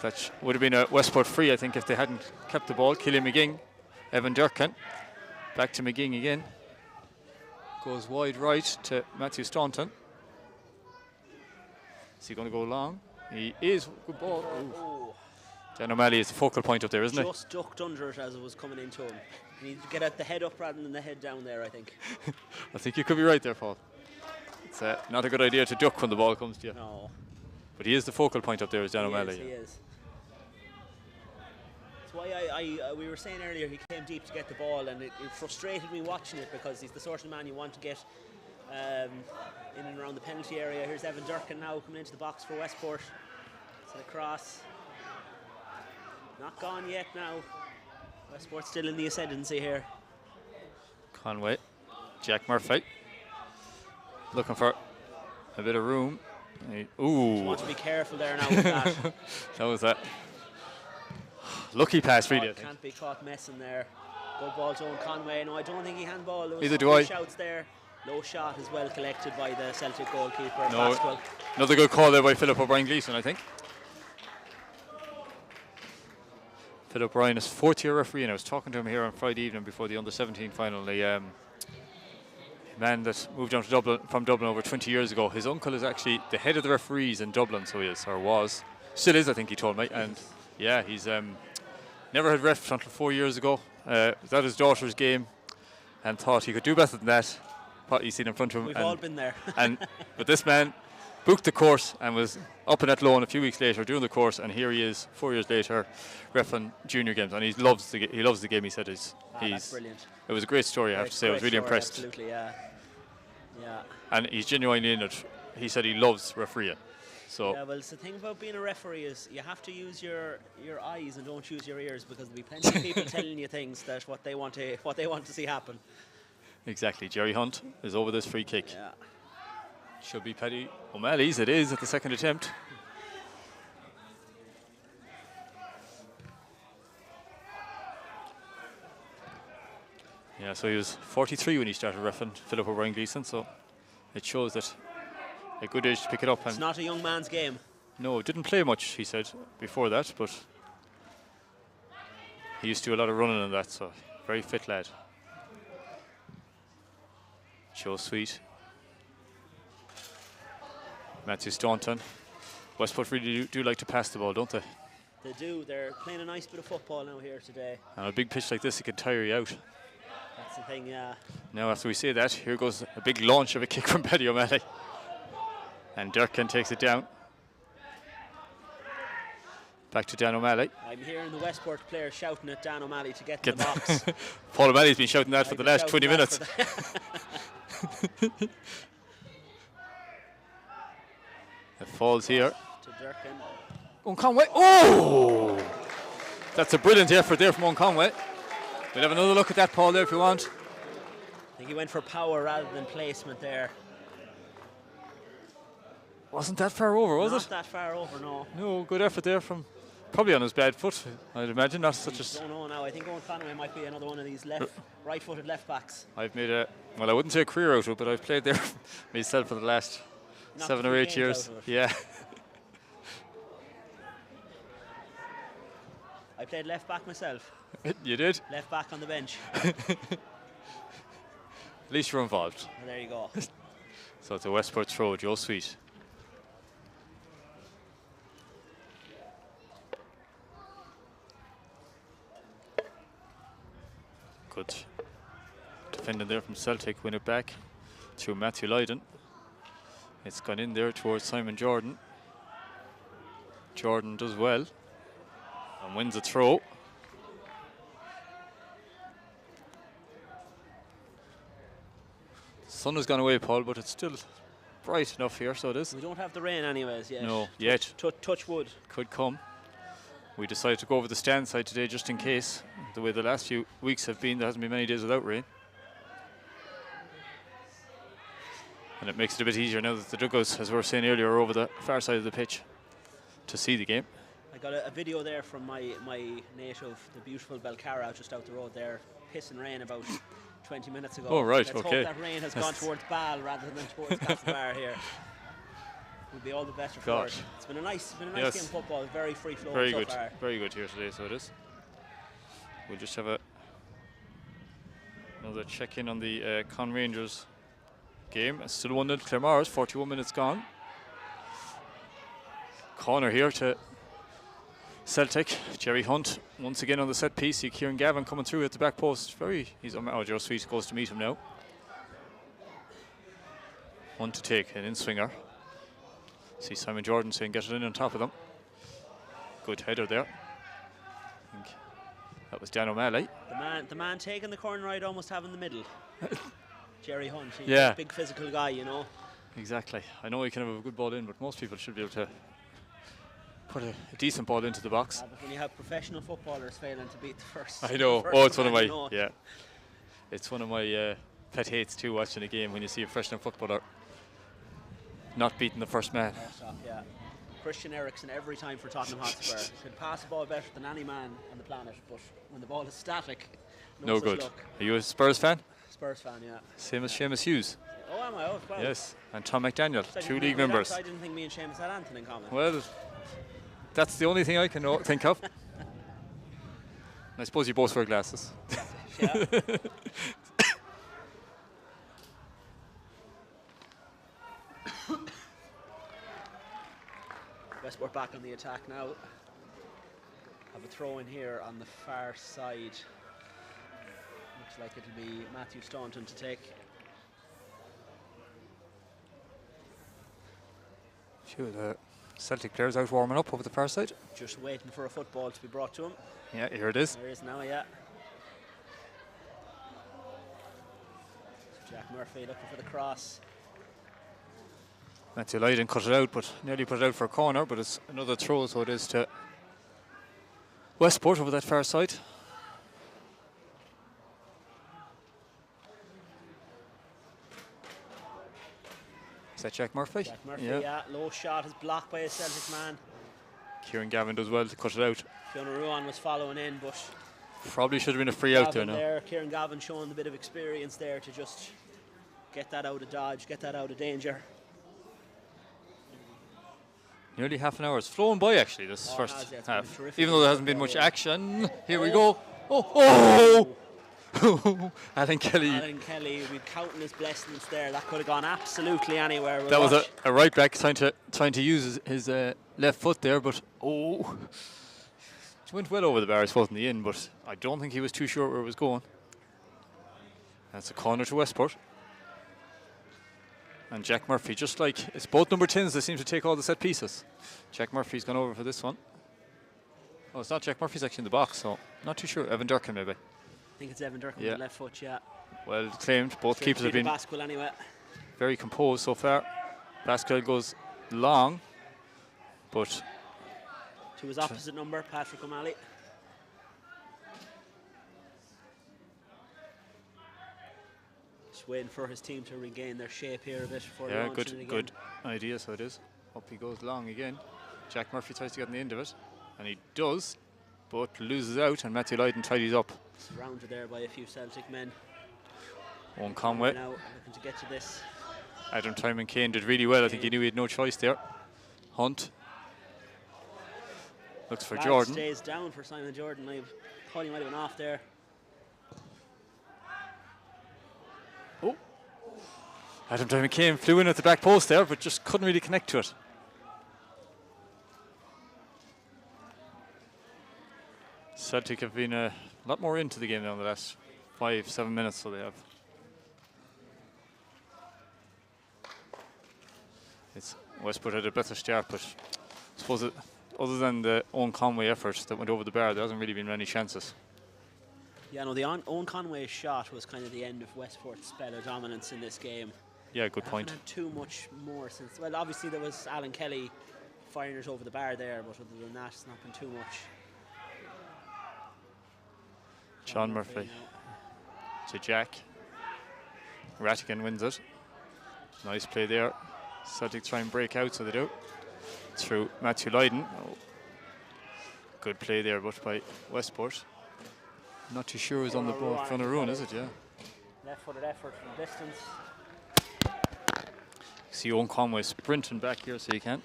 that would have been a Westport free, I think, if they hadn't kept the ball. Killian McGing, Evan Durkin, back to McGing again. Goes wide right to Matthew Staunton. Is he going to go long? He is. Good ball. Ooh. Dan O'Malley is the focal point up there, isn't he? Just ducked under it as it was coming into him. He needs to get at the head up rather than the head down there, I think. I think you could be right there, Paul. It's not a good idea to duck when the ball comes to you. No. But he is the focal point up there, is Dan O'Malley. He is. That's why we were saying earlier he came deep to get the ball, and it frustrated me watching it, because he's the sort of man you want to get in and around the penalty area. Here's Evan Durkin now coming into the box for Westport. It's a cross. Not gone yet now. Westport still in the ascendancy here. Conway, Jack Murphy, looking for a bit of room. Ooh. Just want to be careful there now with that. That was a lucky pass, really. I think. Can't be caught messing there. Good ball to Owen Conway. No, I don't think he handballed. There was Neither do I. Shouts there. Low shot as well collected by the Celtic goalkeeper. No, another good call there by Philip O'Brien Gleeson, I think. Philip O'Brien is fourth-year referee, and I was talking to him here on Friday evening before the under-17 final. The man that moved down to Dublin from Dublin over 20 years ago. His uncle is actually the head of the referees in Dublin, so he is, or was. Still is, I think he told me. And yeah, he's never had ref until 4 years ago. Was at his daughter's game and thought he could do better than that. What he's seen in front of him. We've all been there. But this man booked the course and was up in Athlone a few weeks later doing the course, and here he is 4 years later, reffing junior games, and he loves the game. He said That's brilliant. It was a great story. I have to say, I was really impressed. Absolutely, yeah. And he's genuinely in it. He said he loves refereeing. So yeah, well, it's the thing about being a referee is you have to use your eyes and don't use your ears, because there'll be plenty of people telling you things that what they want to see happen. Exactly. Jerry Hunt is over this free kick. Yeah. Should be Paddy O'Malley's. It is at the second attempt. Yeah, so he was 43 when he started reffing Philip O'Brien Gleeson, so it shows that a good age to pick it up. It's not a young man's game. No, didn't play much, he said, before that, but he used to do a lot of running and that, so very fit lad. Joe Sweet. Matthew Staunton. Westport really do like to pass the ball, don't they? They do. They're playing a nice bit of football now here today. On a big pitch like this, it can tire you out. That's the thing, yeah. Now, after we say that, here goes a big launch of a kick from Paddy O'Malley. And Durkin takes it down. Back to Dan O'Malley. I'm hearing the Westport players shouting at Dan O'Malley to get to the box. Paul O'Malley's been shouting that for the last 20 minutes. It falls here. To Durkin. Owen Conway. Oh! That's a brilliant effort there from Owen Conway. We'll have another look at that, Paul, there if you want. I think he went for power rather than placement there. Wasn't that far over, was it? Not that far over, no. No, good effort there from probably on his bad foot, I'd imagine. Not such a. I don't know now. I think Owen Conway might be another one of these right-footed left backs. I've made a, well, I wouldn't say a career out of it, but I've played there myself for the last Not 7 or 8 years. Yeah. I played left back myself. You did? Left back on the bench. At least you're involved. Well, there you go. So it's a Westport throw, Joe Sweet. Good defending there from Celtic, win it back to Matthew Lydon. It's gone in there towards Simon Jordan. Jordan does well and wins a throw. The sun has gone away, Paul, but it's still bright enough here, so it is. We don't have the rain anyways yet. No, yet. Touch wood. Could come. We decided to go over the stand side today just in case. The way the last few weeks have been, there hasn't been many days without rain. And it makes it a bit easier now that the dugouts, as we were saying earlier, are over the far side of the pitch to see the game. I got a video there from my native, the beautiful Belcara, just out the road there, pissing rain about 20 minutes ago. Oh, right, Let's okay. hope that rain has gone towards Bal rather than towards Castlebar here. Would be all the better for it. It's been a nice game of football, very free flow very so good. far. Very good here today, so it is. We'll just have another check-in on the Con Rangers game. It's still 1-0 Claremorris, 41 minutes gone. Corner here to Celtic. Jerry Hunt once again on the set piece. See Kieran Gavin coming through at the back post. Joe Sweet goes to meet him now. One to take, an in-swinger. See Simon Jordan saying get it in on top of them. Good header there. I think that was Dan O'Malley. The man taking the corner I'd almost have in the middle. Jerry Hunt, he's yeah. a big physical guy, you know. Exactly. I know he can have a good ball in, but most people should be able to put a decent ball into the box. But when you have professional footballers failing to beat the first. I know. First It's one of my It's one of my pet hates too, watching a game when you see a professional footballer not beating the first man. Yeah. Christian Eriksen every time for Tottenham Hotspur could pass the ball better than any man on the planet, but when the ball is static, no good. Luck. Are you a Spurs fan? Spurs fan, yeah. Same as Seamus Hughes. Oh, am I? Oh, well. Yes, and Tom McDaniel, So 2 league members. I didn't think me and Seamus had anything in common. Well, that's the only thing I can think of. I suppose you both wear glasses. Yeah. Westport back on the attack now. Have a throw in here on the far side. Looks like it'll be Matthew Staunton to take. Few of the Celtic players out warming up over the far side. Just waiting for a football to be brought to him. Yeah, here it is. There it is now, yeah. So Jack Murphy looking for the cross. Matthew Lydon cut it out, but nearly put it out for a corner, but it's another throw, so it is to Westport over that far side. Is that Jack Murphy? Jack Murphy, yeah. Low shot is blocked by a Celtic man. Kieran Gavin does well to cut it out. Fiona Ruan was following in, but Probably should have been a free out there now. Kieran Gavin showing a bit of experience there to just get that out of dodge, get that out of danger. Nearly half an hour. It's flown by actually this first has, yeah, it's half. been a terrific Even though there hasn't been football, much yeah. action. Here we go. Oh! Alan Kelly. Alan Kelly, we're counting his blessings there. That could have gone absolutely anywhere. We'll That was watch. a right back trying to use his left foot there, but it went well over the bar, I suppose, in the end, but I don't think he was too sure where it was going. That's a corner to Westport. And Jack Murphy, just like it's both number 10s that seem to take all the set pieces. Jack Murphy's gone over for this one. Oh, it's not Jack Murphy's actually in the box, so not too sure. Evan Durkin maybe. I think it's Evan Durkin Yeah. with the left foot, yeah. Well claimed. Both Straight keepers to have been Basquil anyway. very composed so far. Basquil goes long, but To his opposite number, Patrick O'Malley. Just waiting for his team to regain their shape here a bit before yeah, launching it again. good idea. So it is. Up he goes long again. Jack Murphy tries to get on the end of it, and he does, but loses out, and Matthew Lydon tidies up. Surrounded there by a few Celtic men. Owen Conway. Now looking to get to this. Adam Timon Kane did really well. I think he knew he had no choice there. Hunt looks for Flag Jordan. stays down for Simon Jordan. I thought he might have been off there. Oh, Adam Timon Kane flew in at the back post there, but just couldn't really connect to it. Celtic have been a lot more into the game now in the last 5-7 minutes, so they have. It's Westport had a better start, but I suppose other than the Owen Conway effort that went over the bar, there hasn't really been many chances. Yeah, no, the Owen Conway shot was kind of the end of Westport's spell of dominance in this game. Yeah, good point. Haven't had too much more since. Well, obviously there was Alan Kelly firing it over the bar there, but other than that, it's not been too much. John Murphy to Jack. Rattigan wins it. Nice play there. Celtic try and break out, so they do. Through Matthew Lydon. Oh. Good play there, but by Westport. Not too sure who's on the ball. Fiona Ruan, is it? Yeah. Left-footed effort from distance. See Owen Conway sprinting back here, so you can.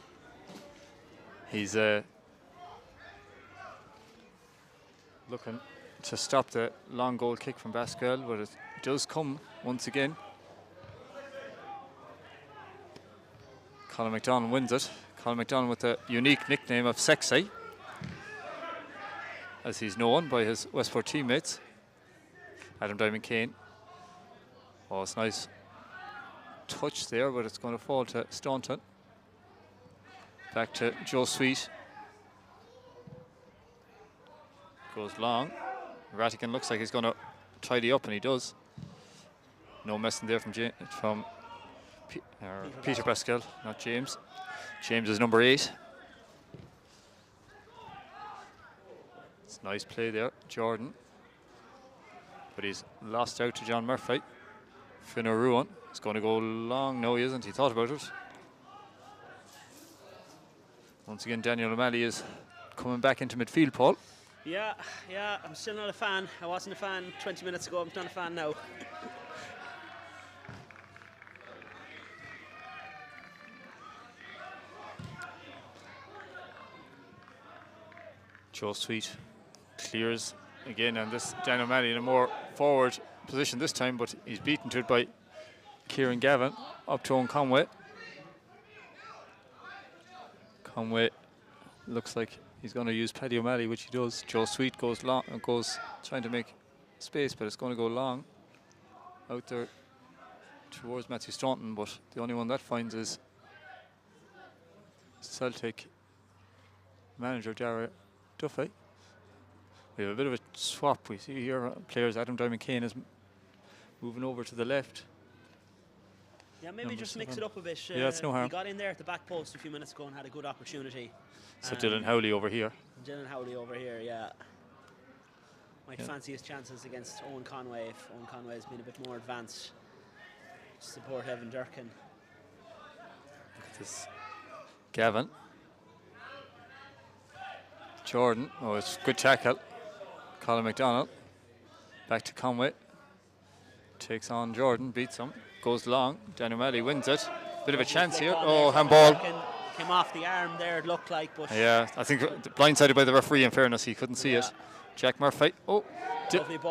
He's looking to stop the long goal kick from Basquil, but it does come once again. Colin McDonald wins it. Colin McDonald with the unique nickname of Sexy, as he's known by his Westport teammates. Adam Diamond Kane. Oh, it's nice touch there, but it's going to fall to Staunton. Back to Joe Sweet. Goes long. Rattigan looks like he's going to tidy up, and he does. No messing there from Peter Pascal, not James. James is number 8. It's a nice play there, Jordan. But he's lost out to John Murphy. Fiona Ruan is going to go long. No, he isn't. He thought about it. Once again, Daniel O'Malley is coming back into midfield, Paul. Yeah, I'm still not a fan. I wasn't a fan 20 minutes ago. I'm not a fan now. Joe Sweet clears again, and this Dan O'Malley in a more forward position this time, but he's beaten to it by Kieran Gavin up to Owen Conway. Conway looks like he's going to use Paddy O'Malley, which he does. Joe Sweet goes long, goes trying to make space, but it's going to go long out there towards Matthew Staunton, but the only one that finds is Celtic manager Dara Tuohy. We have a bit of a swap. We see here players Adam Diamond Kane is moving over to the left. Yeah, maybe just mix it up a bit. Yeah, that's no harm. He got in there at the back post a few minutes ago and had a good opportunity. So Dylan Howley over here. Dylan Howley over here, yeah. Might fancy his chances against Owen Conway if Owen Conway has been a bit more advanced. Support Evan Durkin. Look at this. Gavin. Jordan. Oh, it's a good tackle. Colin McDonald. Back to Conway. Takes on Jordan, beats him. Goes long. Daniel O'Malley wins it. Bit of a chance here. Oh, handball. Came off the arm there, it looked like. But yeah, I think blindsided by the referee, in fairness. He couldn't see it. Jack Murphy. Oh,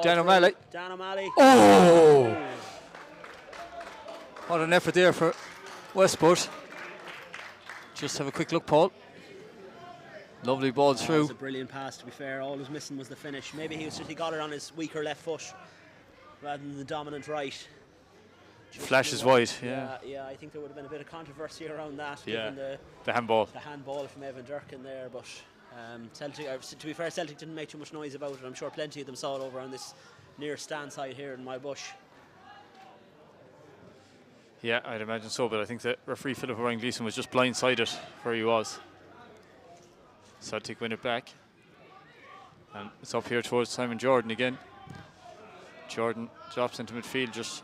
Dan O'Malley. Dan O'Malley. Oh! What an effort there for Westport. Just have a quick look, Paul. Lovely ball through. It was a brilliant pass, to be fair. All was missing was the finish. Maybe he got it on his weaker left foot rather than the dominant right. Flashes wide, yeah. Yeah, I think there would have been a bit of controversy around that, yeah. given the handball. The handball from Evan Durkin there, but Celtic, to be fair, Celtic didn't make too much noise about it. I'm sure plenty of them saw it over on this near stand side here in my bush. Yeah, I'd imagine so, but I think that referee Philip O'Brien Gleeson was just blindsided where he was. Celtic win it back. And it's up here towards Simon Jordan again. Jordan drops into midfield just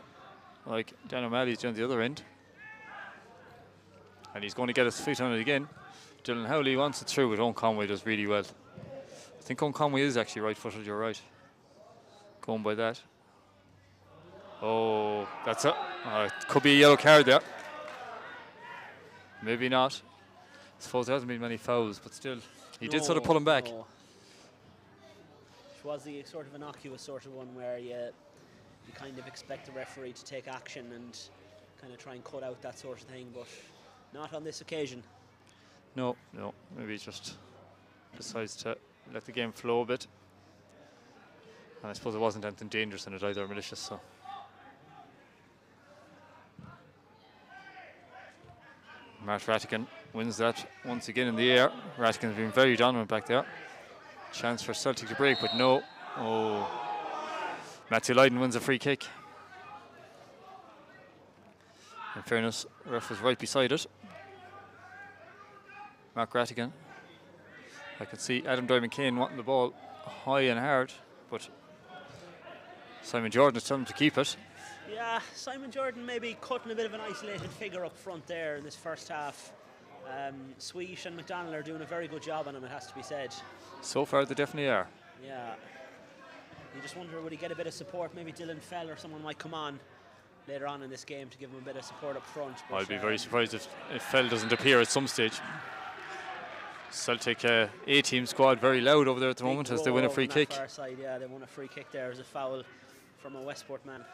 like Dan O'Malley's down the other end. And he's going to get his feet on it again. Dylan Howley wants it through, but Owen Conway does really well. I think Owen Conway is actually right-footed, you're right. Going by that. Oh, that's it. It could be a yellow card there. Maybe not. I suppose there hasn't been many fouls, but still. He did sort of pull him back. No. It was the sort of innocuous sort of one where you kind of expect the referee to take action and kind of try and cut out that sort of thing, but not on this occasion. No, maybe he just decides to let the game flow a bit. And I suppose it wasn't anything dangerous in it either, malicious, so. Mart Rattigan wins that once again in the air. Rattigan's been very dominant back there. Chance for Celtic to break, but no. Oh. Matthew Lydon wins a free kick. In fairness, the ref was right beside it. Mark Rattigan. I could see Adam Diamond Kane wanting the ball high and hard, but Simon Jordan is telling him to keep it. Yeah, Simon Jordan maybe cutting a bit of an isolated figure up front there in this first half. Sweet and McDonald are doing a very good job on him, it has to be said. So far they definitely are. Yeah. You just wonder, would he get a bit of support? Maybe Dylan Fell or someone might come on later on in this game to give him a bit of support up front. But I'd be very surprised if Fell doesn't appear at some stage. Celtic A-team squad very loud over there at the moment as they win a free kick. Far side, yeah, they won a free kick there as a foul from a Westport man.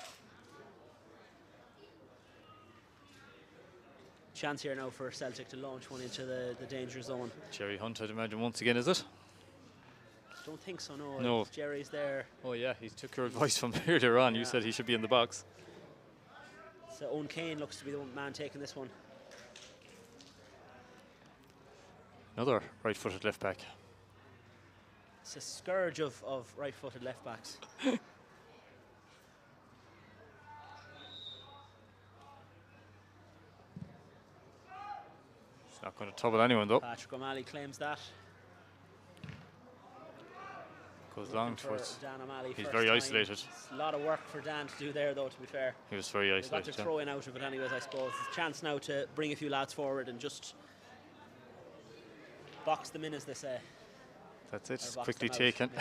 Chance here now for Celtic to launch one into the danger zone. Jerry Hunt, I'd imagine, once again, is it? Don't think so, no. No. Jerry's there. Oh yeah, he took your advice from earlier on. Yeah. You said he should be in the box. So Owen Kane looks to be the man taking this one. Another right-footed left back. It's a scourge of right-footed left backs. It's not going to trouble anyone though. Patrick O'Malley claims that. Goes long towards Dan O'Malley. He's very isolated. It's a lot of work for Dan to do there though, to be fair. He was very isolated. Got to throw in out of it anyways, I suppose. It's a chance now to bring a few lads forward and just box them in, as they say. That's it, quickly taken.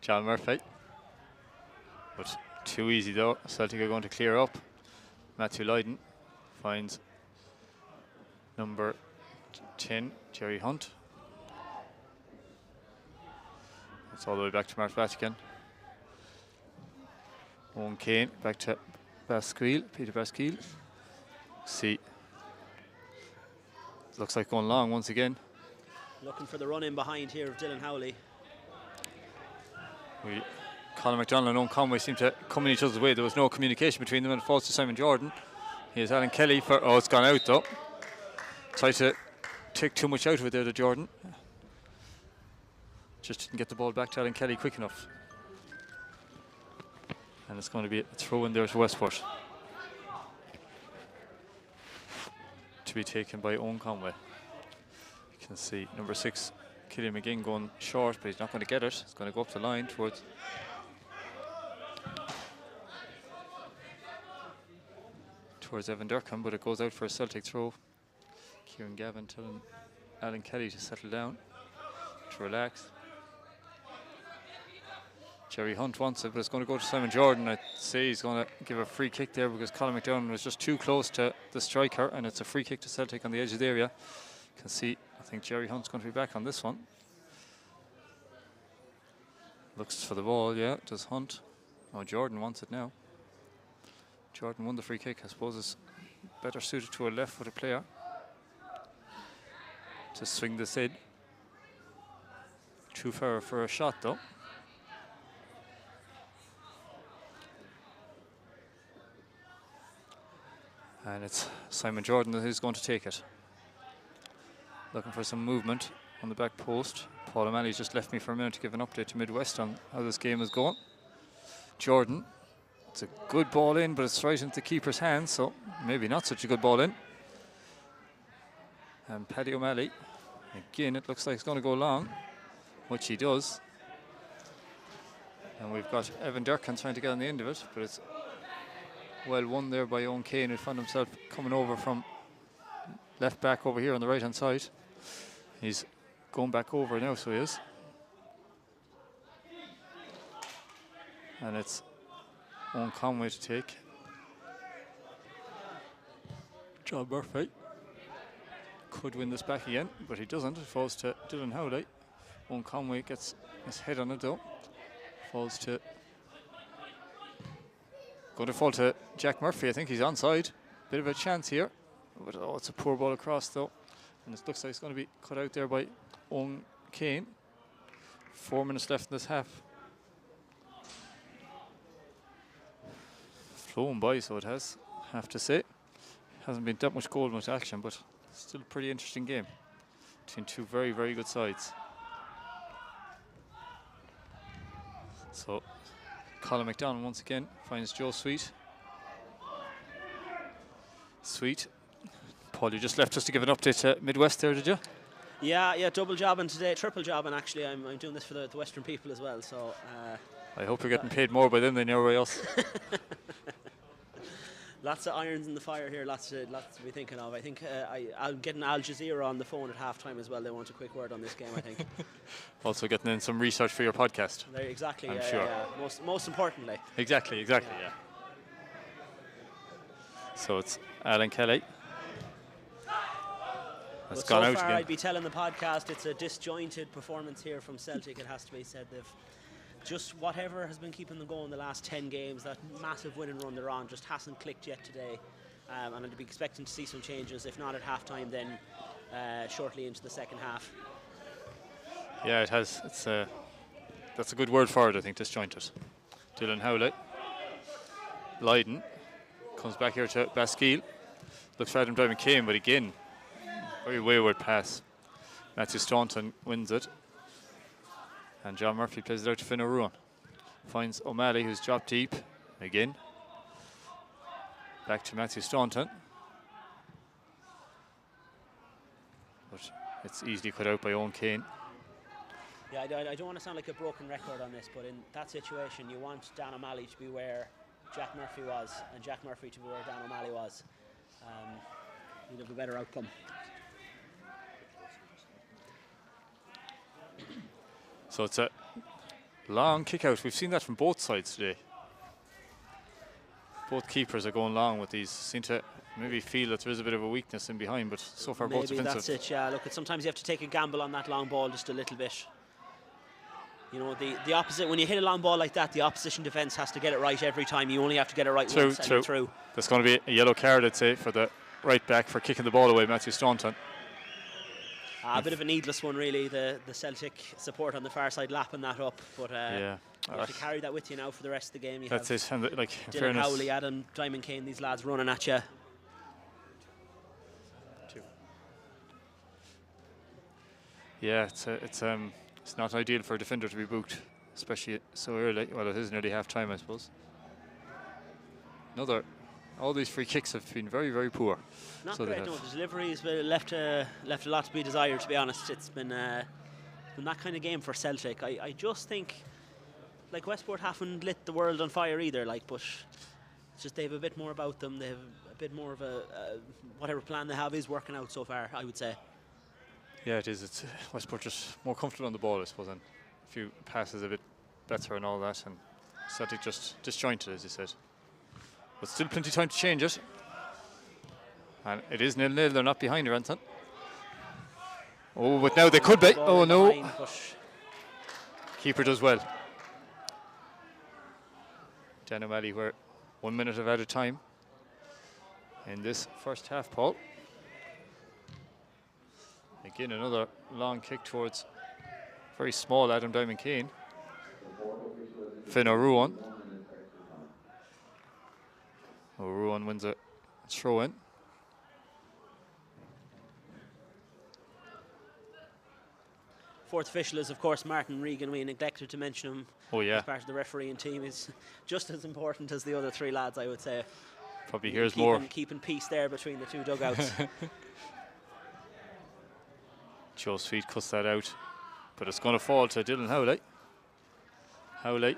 John Murphy. But too easy though. Celtic are going to clear up. Matthew Lydon finds number 10, Jerry Hunt. It's all the way back to Mark Vatican. Owen Kane back to Basquille, Peter Basquille. See. Looks like going long once again. Looking for the run in behind here of Dylan Howley. Colin McDonald and Owen Conway seem to come in each other's way. There was no communication between them, and it falls to Simon Jordan. Here's Alan Kelly for, oh, it's gone out though. Tried to take too much out of it there to Jordan. Just didn't get the ball back to Alan Kelly quick enough. And it's going to be a throw in there to Westport. To be taken by Owen Conway. You can see number 6, Killian McGinn, going short, but he's not going to get it. He's going to go up the line towards Evan Durkin, but it goes out for a Celtic throw. Kieran Gavin telling Alan Kelly to settle down, to relax. Jerry Hunt wants it, but it's going to go to Simon Jordan. I'd say he's going to give a free kick there because Colin McDonough was just too close to the striker, and it's a free kick to Celtic on the edge of the area. You can see, I think Jerry Hunt's going to be back on this one. Looks for the ball, yeah, does Hunt. Oh, Jordan wants it now. Jordan won the free kick. I suppose it's better suited to a left-footed player to swing this in. Too far for a shot, though. And it's Simon Jordan that is going to take it. Looking for some movement on the back post. Paul O'Malley's just left me for a minute to give an update to Midwest on how this game is going. Jordan, it's a good ball in, but it's right into the keeper's hands, so maybe not such a good ball in. And Paddy O'Malley, again, it looks like it's going to go long, which he does. And we've got Evan Durkin trying to get on the end of it, but it's well won there by Owen Kane, who found himself coming over from left back over here on the right hand side. He's going back over now, so he is. And it's Owen Conway to take. John Murphy could win this back again, but he doesn't. It falls to Dylan Howley. Owen Conway gets his head on it though. Falls to... Going to fall to Jack Murphy. I think he's onside. Bit of a chance here. But oh, it's a poor ball across though. And it looks like it's going to be cut out there by Owen Kane. 4 minutes left in this half. Flown by, so it has, have to say. Hasn't been that much goal, much action, but still a pretty interesting game between two very, very good sides. So Colin McDonald once again finds Joe Sweet. Sweet. Paul, you just left us to give an update to Midwest there, did you? Yeah, double jobbing today, triple jobbing actually. I'm doing this for the Western people as well, so... I hope you're getting paid more by them than everybody else. Lots of irons in the fire here, lots to be thinking of. I think I'll get an Al Jazeera on the phone at halftime as well. They want a quick word on this game, I think. Also getting in some research for your podcast. There, exactly, I'm sure. Yeah. Most importantly. Exactly, yeah. So it's Alan Kelly. That's gone out again. I'd be telling the podcast it's a disjointed performance here from Celtic, it has to be said. They've just whatever has been keeping them going the last 10 games, that massive winning run they're on just hasn't clicked yet today. And I'd be expecting to see some changes, if not at halftime, then shortly into the second half. Yeah, it has. It's that's a good word for it, I think, disjointed. Dylan Howlett. Lydon comes back here to Baskeel. Looks for Adam Diamond Kane, but again, very wayward pass. Matthew Staunton wins it. And John Murphy plays it out to Finn O'Ruan. Finds O'Malley, who's dropped deep again. Back to Matthew Staunton. But it's easily cut out by Owen Kane. Yeah, I don't want to sound like a broken record on this, but in that situation, you want Dan O'Malley to be where Jack Murphy was, and Jack Murphy to be where Dan O'Malley was. You'd have a better outcome. So it's a long kick out. We've seen that from both sides today. Both keepers are going long with these. Seem to maybe feel that there is a bit of a weakness in behind, but so far both defensive. Maybe that's it, yeah. Look, sometimes you have to take a gamble on that long ball just a little bit. You know, the opposite, when you hit a long ball like that, the opposition defence has to get it right every time. You only have to get it right once and you're through. There's going to be a yellow card, I'd say, for the right back for kicking the ball away, Matthew Staunton. A bit of a needless one, really. The Celtic support on the far side lapping that up, but yeah, you have to carry that with you now for the rest of the game. You that's it. And like, Dylan Howley, Adam Diamond Kane, these lads running at you. Yeah, it's not ideal for a defender to be booked, especially so early. Well, it is nearly half time, I suppose. All these free kicks have been very, very poor. Not So great. No, the delivery has left a lot to be desired. To be honest, it's been that kind of game for Celtic. I just think, like, Westport haven't lit the world on fire either. Like, but it's just they have a bit more about them. They have a bit more of a whatever plan they have is working out so far, I would say. Yeah, it is. It's Westport just more comfortable on the ball, I suppose, and a few passes a bit better and all that, and Celtic just disjointed, as you said. But still plenty of time to change it. And it is 0-0. They're not behind or anything. Oh, but now they could be. Oh, no. Behind, Keeper does well. Dan O'Malley, we're 1 minute of added time in this first half, Paul. Again, another long kick towards very small Adam Diamond Kane. Finn O'Ruan. O'Ruan wins a throw in. Fourth official is, of course, Martin Regan. We neglected to mention him. Oh, yeah. As part of the refereeing team is just as important as the other three lads, I would say. Probably hears more. Keeping peace there between the two dugouts. Joe Sweet cuts that out, but it's going to fall to Dylan Howley. Howley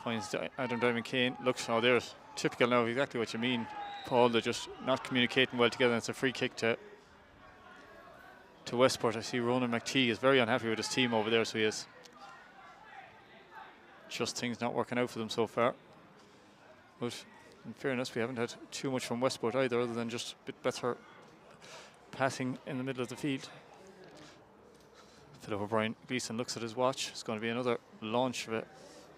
finds Adam Diamond Kane. Looks, oh, there's typical now, exactly what you mean, Paul. They're just not communicating well together. And it's a free kick to Westport. I see Ronan McTee is very unhappy with his team over there, so he is. Just things not working out for them so far. But in fairness, we haven't had too much from Westport either, other than just a bit better passing in the middle of the field. Philip O'Brien Gleeson looks at his watch. It's going to be another launch of a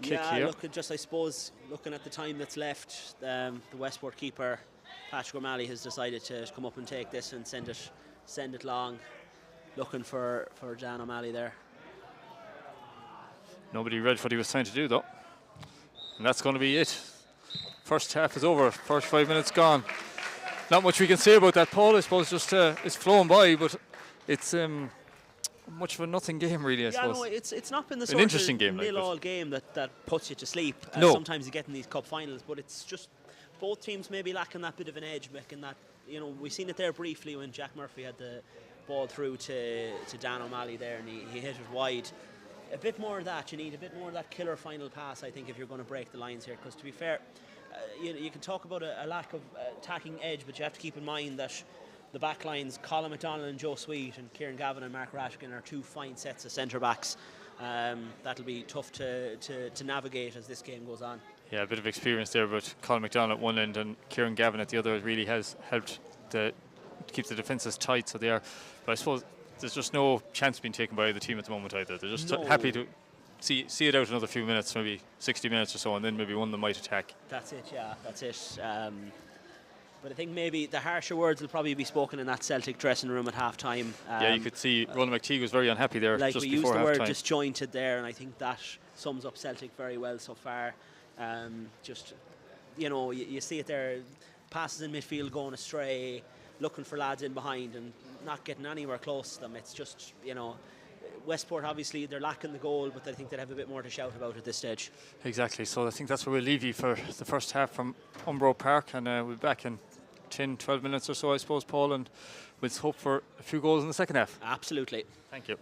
kick here. Look, I suppose, looking at the time that's left, the Westport keeper, Patrick O'Malley, has decided to come up and take this and send it long. Looking for Dan O'Malley there. Nobody read what he was trying to do, though. And that's going to be it. First half is over. First 5 minutes gone. Not much we can say about that, Paul. I suppose just it's flown by, but it's much of a nothing game, really, I suppose. No, it's not been the an sort interesting of game, nil-all game that puts you to sleep. No. Sometimes you get in these cup finals, but it's just both teams maybe lacking that bit of an edge, making that, we've seen it there briefly when Jack Murphy had the ball through to Dan O'Malley there, and he hit it wide. A bit more of that. You need a bit more of that killer final pass, I think, if you're going to break the lines here. Because to be fair, you can talk about a lack of attacking edge, but you have to keep in mind that the back lines, Colin McDonald and Joe Sweet, and Kieran Gavin and Mark Rashkin, are two fine sets of centre backs. That'll be tough to navigate as this game goes on. Yeah, a bit of experience there, but Colin McDonald at one end and Kieran Gavin at the other really has helped to keep the defences tight. So they are, but I suppose there's just no chance being taken by the team at the moment either. They're just happy to see it out another few minutes, maybe 60 minutes or so, and then maybe one of them might attack. That's it, yeah, that's it. But I think maybe the harsher words will probably be spoken in that Celtic dressing room at half time. Yeah, you could see Ronan McTeague was very unhappy there like just we before used the word half-time. disjointed there, and I think that sums up Celtic very well so far. You see it there, passes in midfield going astray, looking for lads in behind and not getting anywhere close to them. It's just, Westport, obviously, they're lacking the goal, but I think they'd have a bit more to shout about at this stage. Exactly, so I think that's where we'll leave you for the first half from Umbro Park, and we'll be back in 10-12 minutes or so, I suppose, Paul, and we'll hope for a few goals in the second half. Absolutely. Thank you.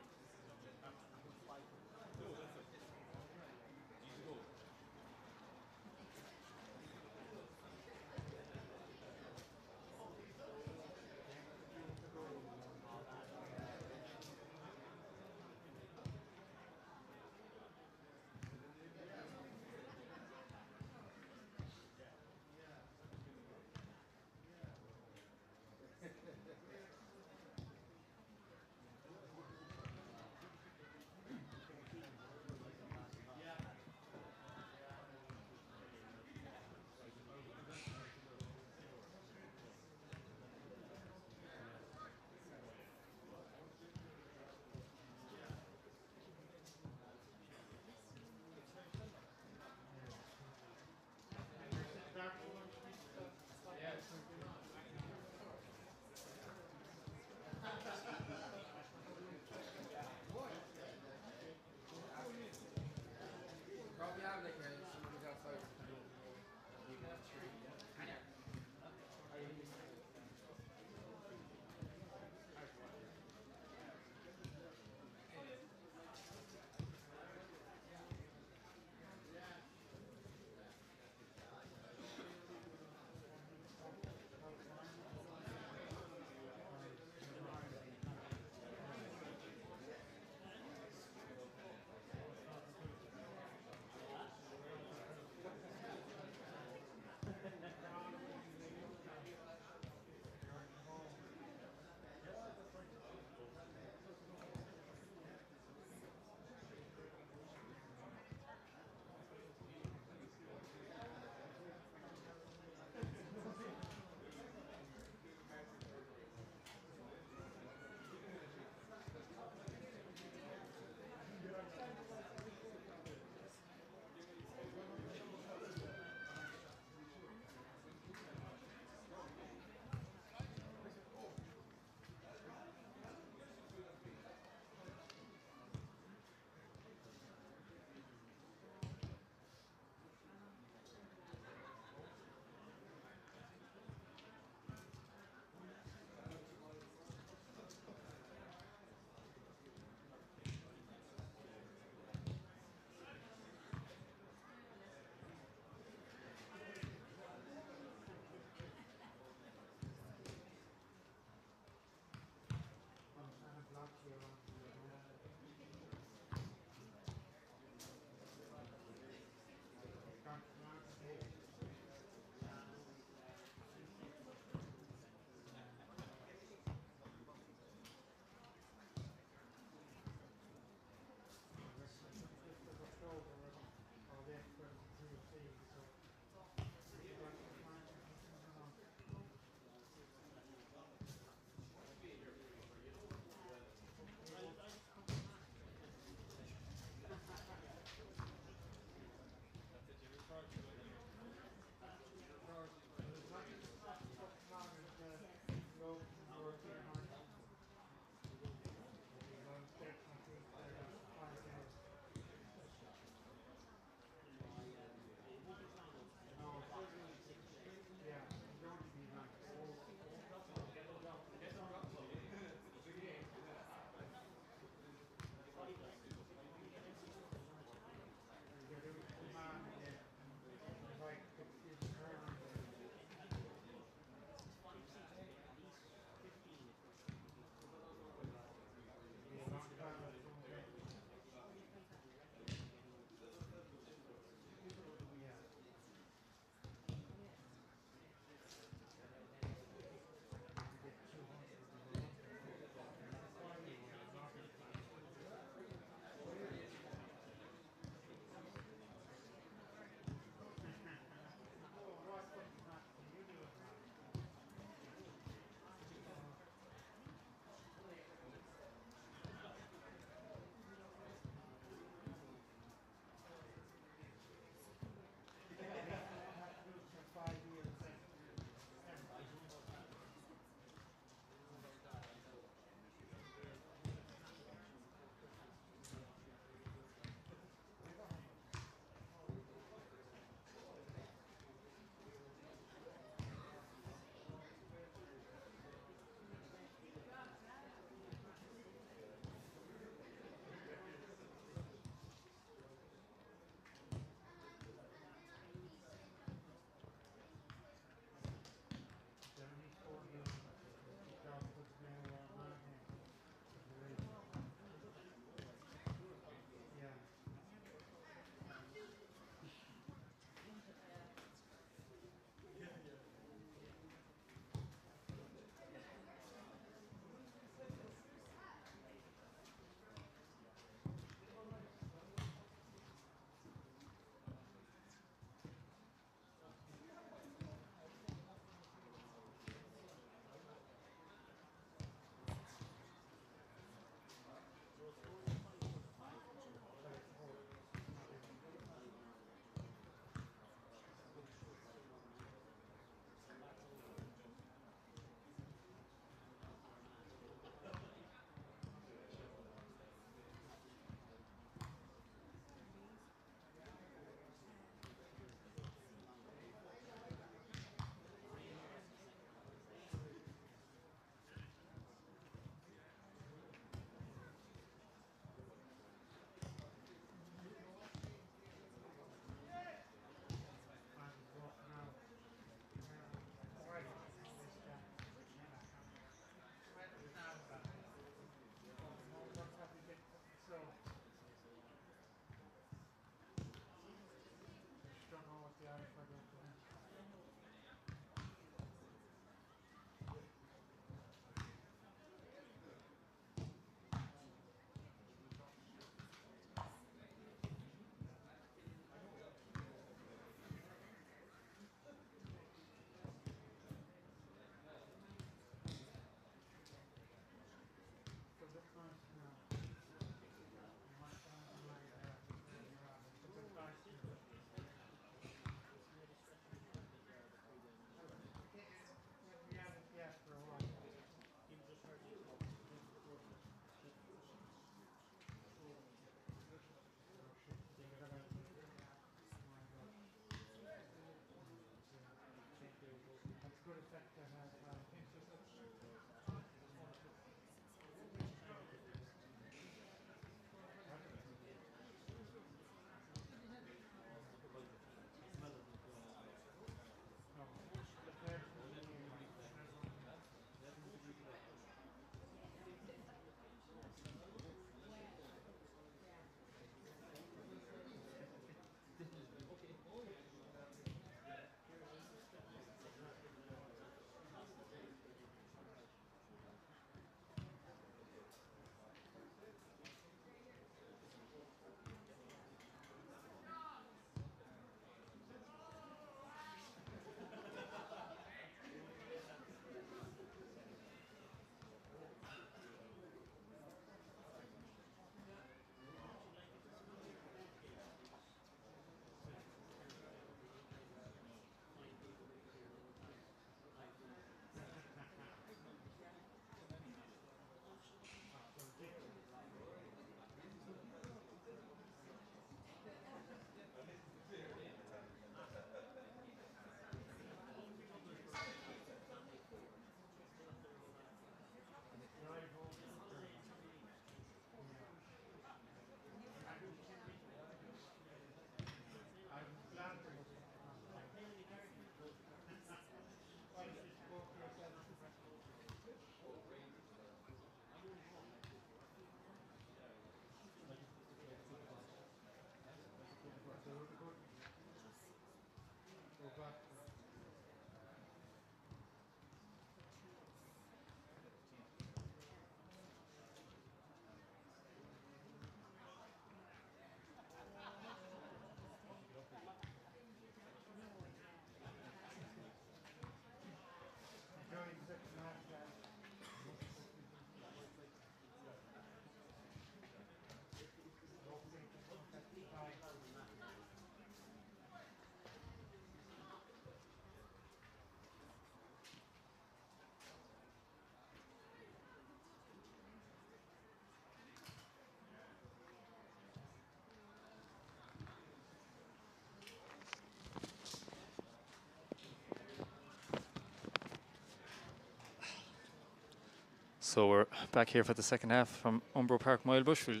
So we're back here for the second half from Umbro Park Milebush. We'll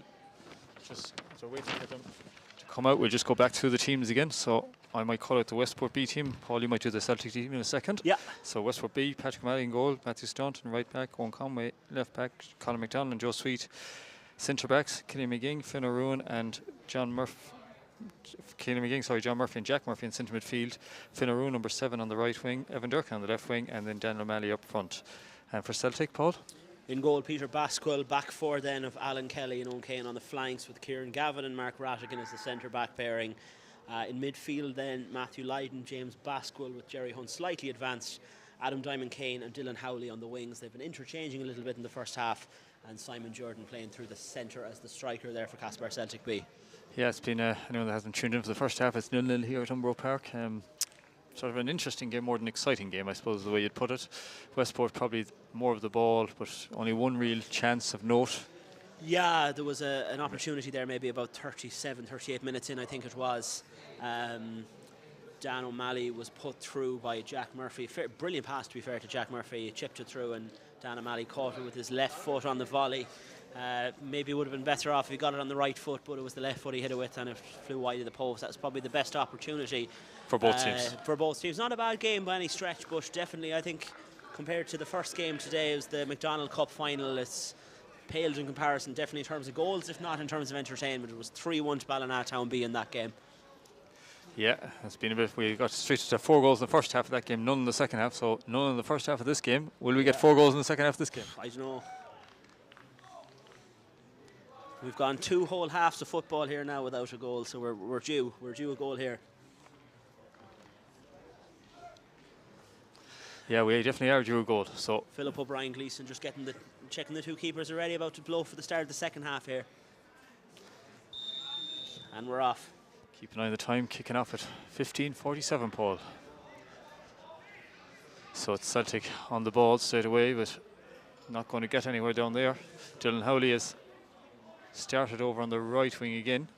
just wait for them to come out. We'll just go back through the teams again. So I might call out the Westport B team. Paul, you might do the Celtic team in a second. Yeah. So Westport B, Patrick Malley in goal, Matthew Staunton right back, Owen Conway left back, Colin McDonald and Joe Sweet centre backs, Killian McGing, Finn O'Ruan and John Murphy. John Murphy and Jack Murphy in centre midfield, Finn O'Ruan number 7 on the right wing, Evan Durkin on the left wing, and then Daniel O'Malley up front. And for Celtic, Paul? In goal, Peter Basquel. Back four then of Alan Kelly and Owen Kane on the flanks, with Kieran Gavin and Mark Rattigan as the centre back pairing. In midfield then, Matthew Lydon, James Basquel with Jerry Hunt slightly advanced, Adam Diamond Kane and Dylan Howley on the wings. They've been interchanging a little bit in the first half, and Simon Jordan playing through the centre as the striker there for Castlebar Celtic B. Yeah, it's been, anyone that hasn't tuned in for the first half, it's 0-0 here at Umbro Park. Sort of an interesting game, more than exciting game, I suppose, is the way you'd put it. Westport probably more of the ball, but only one real chance of note. Yeah, there was an opportunity there, maybe about 37, 38 minutes in, I think it was. Dan O'Malley was put through by Jack Murphy. Brilliant pass, to be fair, to Jack Murphy. He chipped it through, and Dan O'Malley caught it with his left foot on the volley. Maybe it would have been better off if he got it on the right foot, but it was the left foot he hit it with, and it flew wide of the post. That was probably the best opportunity for both teams. For both teams. Not a bad game by any stretch, but definitely, I think, compared to the first game today, it was the McDonald Cup final. It's paled in comparison, definitely in terms of goals, if not in terms of entertainment. It was 3-1 to Ballinatown B in that game. Yeah, it's been a bit. We got straight to 4 goals in the first half of that game, none in the second half. So none in the first half of this game. Will we get 4 goals in the second half of this game? I don't know. We've gone 2 whole halves of football here now without a goal, so we're due a goal here. Yeah, we definitely are due a goal. So Philip O'Brien Gleeson just checking the 2 keepers are ready, about to blow for the start of the second half here. And we're off. Keep an eye on the time, kicking off at 15:47, Paul. So it's Celtic on the ball straight away, but not going to get anywhere down there. Dylan Howley has started over on the right wing again,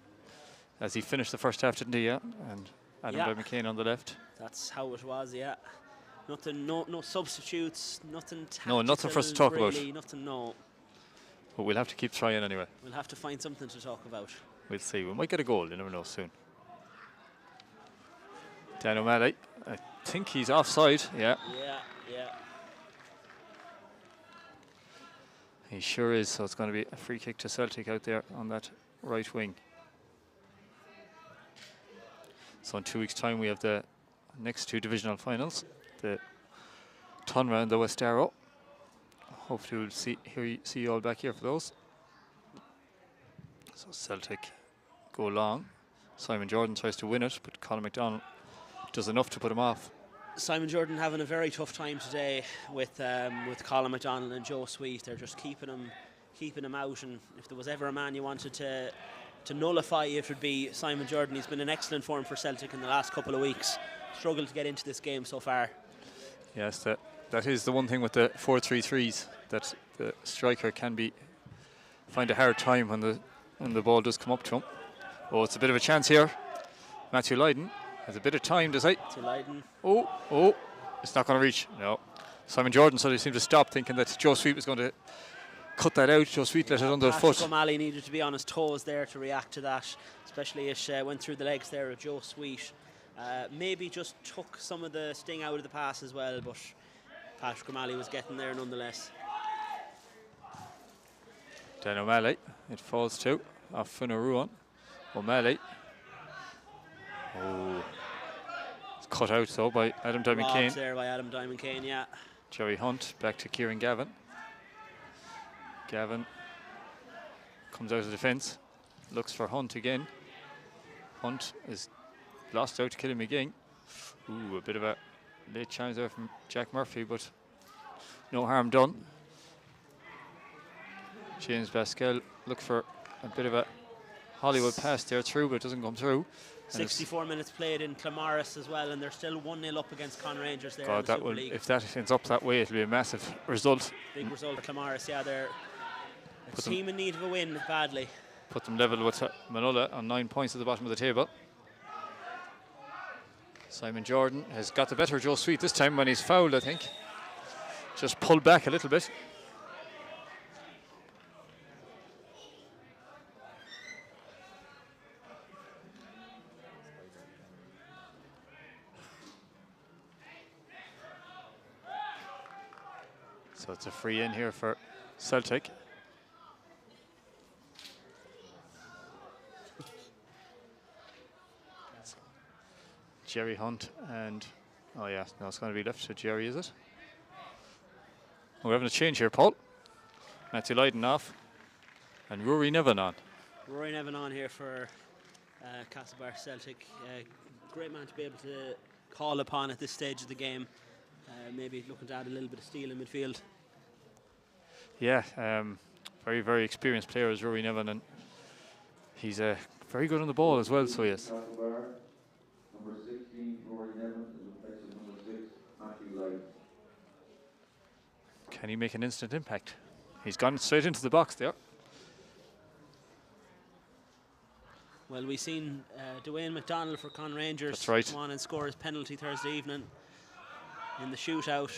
as he finished the first half, didn't he? Yeah, and Adam McCain on the left. That's how it was, yeah. Nothing, no substitutes, nothing tactical. No, nothing for us to talk really, about. Nothing, no. But we'll have to keep trying anyway. We'll have to find something to talk about. We'll see. We might get a goal, you never know, soon. Dan O'Malley, I think he's offside, yeah. Yeah. He sure is, so it's going to be a free kick to Celtic out there on that right wing. So in 2 weeks' time we have the next 2 divisional finals, the Tunra and the West Arrow. Hopefully we'll see you all back here for those. So Celtic go long. Simon Jordan tries to win it, but Colin McDonald does enough to put him off. Simon Jordan having a very tough time today with Colin McDonald and Joe Sweet. They're just keeping him out, and if there was ever a man you wanted to nullify, it would be Simon Jordan. He's been in excellent form for Celtic in the last couple of weeks. Struggled to get into this game so far. Yes, that is the one thing with the 4-3-3s, that the striker can find a hard time when the ball does come up to him. Oh, it's a bit of a chance here. Matthew Lydon has a bit of time, does he? Matthew Lydon. Oh, it's not going to reach. No. Simon Jordan suddenly seemed to stop, thinking that Joe Sweet was going to cut that out. Joe Sweet let it under the foot. O'Malley needed to be on his toes there to react to that, especially as went through the legs there of Joe Sweet. Maybe just took some of the sting out of the pass as well, but Patrick O'Malley was getting there nonetheless. Dan O'Malley, it falls to off Finn O'Ruan. O'Malley. Oh, it's cut out though by Adam Diamond Kane. There by Adam Diamond Kane, yeah. Jerry Hunt back to Kieran Gavin. Gavin comes out of defence, looks for Hunt again. Hunt is lost out to Killian McGing. Ooh, a bit of a late chance there from Jack Murphy, but no harm done. James Basquel look for a bit of a Hollywood pass there through, but it doesn't come through. 64 minutes played in Clamaris as well, and they're still 1-0 up against Con Rangers there. God, that will, if that ends up that way, it'll be a massive result. Big result for Clamaris, yeah. They're a team in need of a win badly. Put them level with Manola on 9 points at the bottom of the table. Simon Jordan has got the better of Joe Sweet this time when he's fouled, I think. Just pulled back a little bit. So it's a free in here for Celtic. Jerry Hunt and, oh yeah, now it's going to be left to Jerry, is it? We're having a change here, Paul. Matthew Lydon off and Rory Nevin on. Rory Nevin on here for Castlebar Celtic. Great man to be able to call upon at this stage of the game. Maybe looking to add a little bit of steel in midfield. Yeah, very, very experienced player is Rory Nevin, and he's very good on the ball as well, so he is. Number 16, Rory Nevin, is replacing number 6, Matthew Lydon. Can he make an instant impact? He's gone straight into the box there. Well, we've seen Dwayne McDonald for Con Rangers. That's right. Come on and score his penalty Thursday evening in the shootout.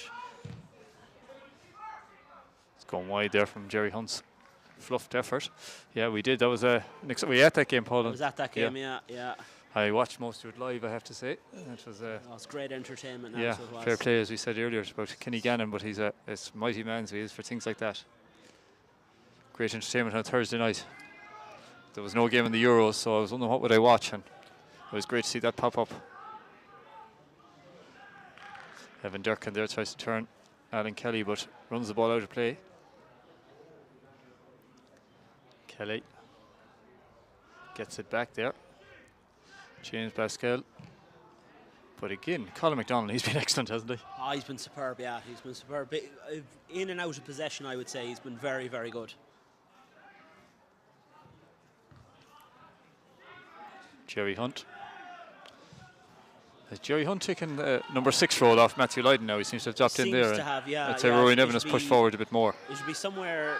It's gone wide there from Jerry Hunt's fluffed effort. Yeah, we did. That was we had that game, Paul. I was at that game, yeah. I watched most of it live, I have to say. It was it's great entertainment now. yeah, so it was. fair play, as we said earlier, about Kenny Gannon, but he's a mighty man, so he is for things like that. Great entertainment on Thursday night. There was no game in the Euros, so I was wondering what would I watch, and it was great to see that pop up. Evan Durkin there tries to turn Alan Kelly, but runs the ball out of play. Kelly gets it back there. James Pascal. But again, Colin McDonald, he's been excellent, hasn't he? Oh, he's been superb, yeah. He's been superb. In and out of possession, I would say he's been very, very good. Jerry Hunt. Has Jerry Hunt taken the number 6 role off Matthew Lydon now? He seems to have dropped in there. Seems to have, yeah. I'd say Rory Nevin has pushed forward a bit more. It should be somewhere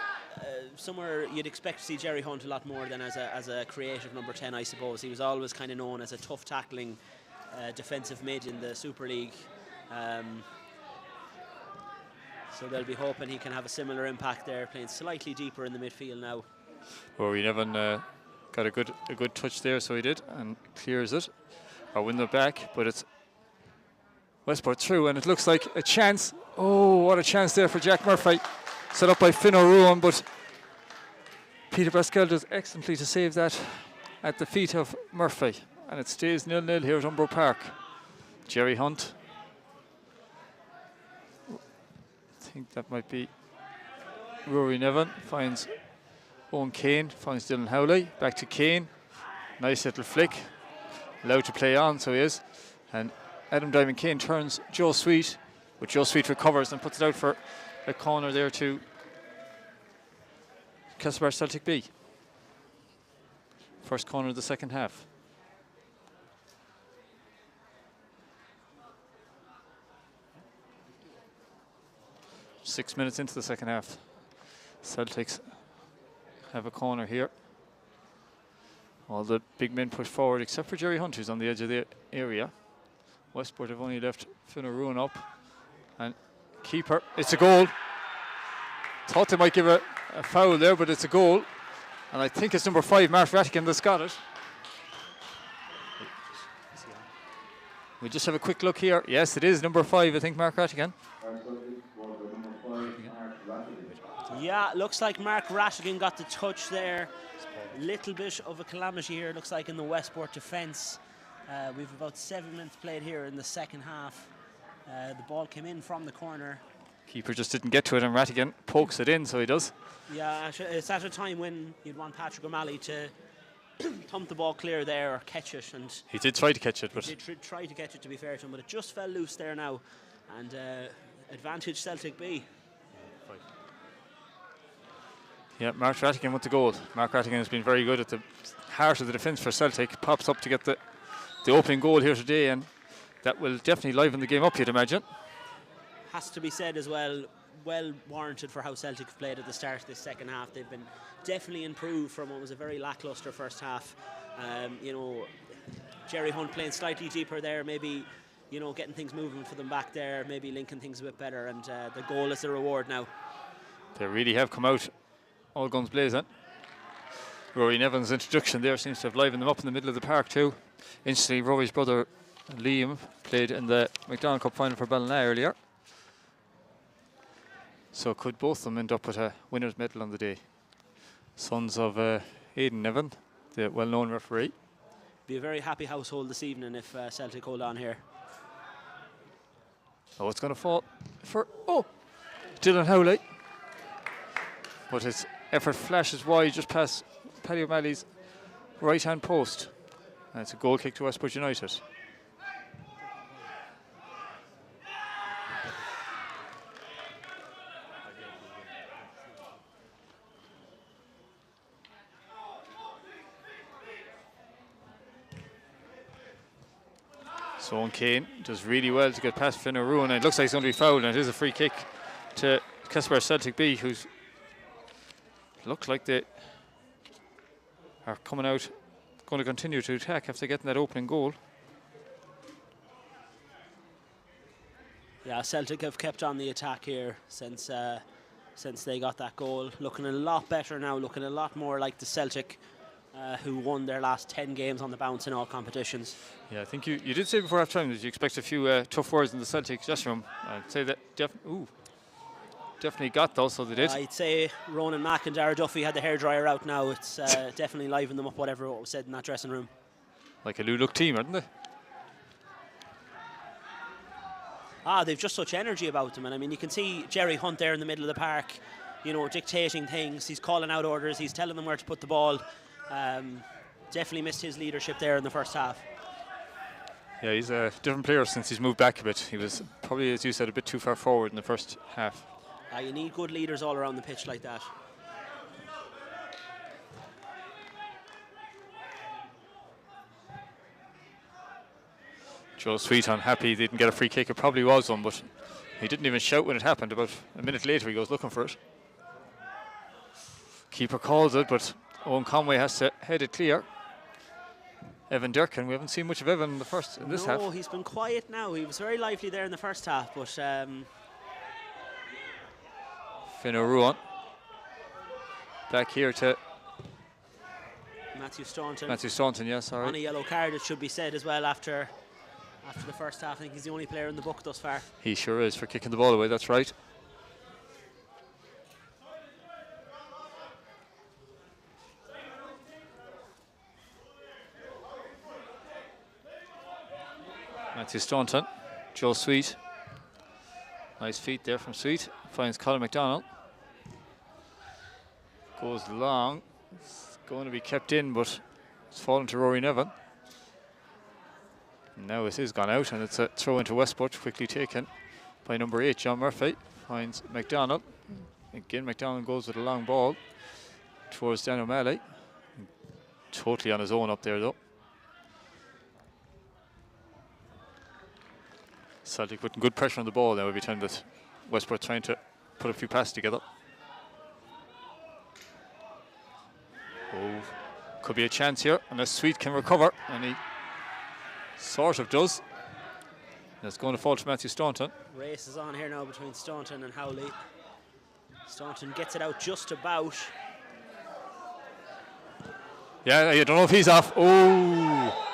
you'd expect to see Jerry Hunt a lot more than as a creative number 10, I suppose. He was always kind of known as a tough tackling defensive mid in the Super League. So they'll be hoping he can have a similar impact there, playing slightly deeper in the midfield now. Rory Nevin got a good touch there, so he did, and clears it. Or win the back, but it's Westport through, and it looks like a chance. Oh, what a chance there for Jack Murphy. Set up by Finn O'Ruan, but Peter Pascal does excellently to save that at the feet of Murphy. And it stays 0-0 here at Umbro Park. Jerry Hunt. I think that might be Rory Nevin. Finds Owen Kane, finds Dylan Howley. Back to Kane. Nice little flick. Allowed to play on, so he is. And Adam Diamond Kane turns Joe Sweet, but Joe Sweet recovers and puts it out for a corner there to Castlebar Celtic B. First corner of the second half. Six minutes into the second half. Celtics have a corner here. All the big men push forward except for Jerry Hunt, who's on the edge of the area. Westport have only left Finn O'Ruan up. And keeper, it's a goal. Thought they might give a foul there, but it's a goal. And I think it's number 5, Mark Rattigan, that's got it. We just have a quick look here. Yes, it is number 5, I think, Mark Rattigan. Yeah, looks like Mark Rattigan got the touch there. Little bit of a calamity here, looks like, in the Westport defence. We've about 7 minutes played here in the second half. The ball came in from the corner. Keeper just didn't get to it, and Rattigan pokes it in, so he does. Yeah, it's at a time when you'd want Patrick O'Malley to thump the ball clear there or catch it. And he did try to catch it, but he did try to catch it, to be fair to him, but it just fell loose there now. And advantage Celtic B. Yeah, Mark Rattigan with the goal. Mark Rattigan has been very good at the heart of the defence for Celtic. Pops up to get the opening goal here today, and that will definitely liven the game up, you'd imagine. Has to be said as well, well warranted for how Celtic have played at the start of this second half. They've been definitely improved from what was a very lacklustre first half. You know, Jerry Hunt playing slightly deeper there, maybe, you know, getting things moving for them back there, maybe linking things a bit better, and the goal is the reward now. They really have come out all guns blazing. Rory Nevin's introduction there seems to have livened them up in the middle of the park too. Instantly, Rory's brother Liam played in the McDonald Cup final for Ballina earlier. So could both of them end up with a winner's medal on the day? Sons of Aidan Nevin, the well-known referee. Be a very happy household this evening if Celtic hold on here. Oh, it's going to fall for Dylan Howley. But his effort flashes wide just past Paddy O'Malley's right-hand post. And it's a goal kick to Westport United. So Owen Kane does really well to get past Finn O'Ruan, and it looks like it's going to be fouled, and it is a free kick to Castlebar Celtic B, who's look like they are coming out, going to continue to attack after getting that opening goal. Yeah, Celtic have kept on the attack here since they got that goal. Looking a lot better now, looking a lot more like the Celtic who won their last 10 games on the bounce in all competitions. Yeah, I think you did say before half-time that you expect a few tough words in the Celtic dressing room. I'd say that definitely got those, so they did. I'd say Ronan Mack and Dara Duffy had the hairdryer out now. It's definitely livened them up, whatever was said in that dressing room. Like a Luluk team, aren't they? They've just such energy about them. And I mean, you can see Jerry Hunt there in the middle of the park, you know, dictating things. He's calling out orders. He's telling them where to put the ball. Definitely missed his leadership there in the first half. Yeah, he's a different player since he's moved back a bit. He was probably, as you said, a bit too far forward in the first half. You need good leaders all around the pitch like that. Joe Sweet unhappy they didn't get a free kick. It probably was one, but he didn't even shout when it happened. About a minute later, he goes looking for it. Keeper calls it, but Owen Conway has to head it clear. Evan Durkin, we haven't seen much of Evan in this half. No, he's been quiet now. He was very lively there in the first half, but Finn O'Ruan back here to Matthew Staunton. Matthew Staunton, yeah, sorry. On a yellow card, it should be said as well after the first half. I think he's the only player in the book thus far. He sure is, for kicking the ball away, that's right. Matthew Staunton, Joe Sweet. Nice feet there from Sweet. Finds Colin McDonald. Goes long. It's going to be kept in, but it's fallen to Rory Nevin. Now it is gone out, and it's a throw into Westport, quickly taken by number 8, John Murphy. Finds McDonald. Again, McDonald goes with a long ball towards Dan O'Malley. Totally on his own up there, though. Celtic putting good pressure on the ball now every time that Westport trying to put a few passes together. Oh, could be a chance here unless Sweet can recover, and he sort of does. And it's going to fall to Matthew Staunton. Race is on here now between Staunton and Howley. Staunton gets it out just about. Yeah, I don't know if he's off. Oh,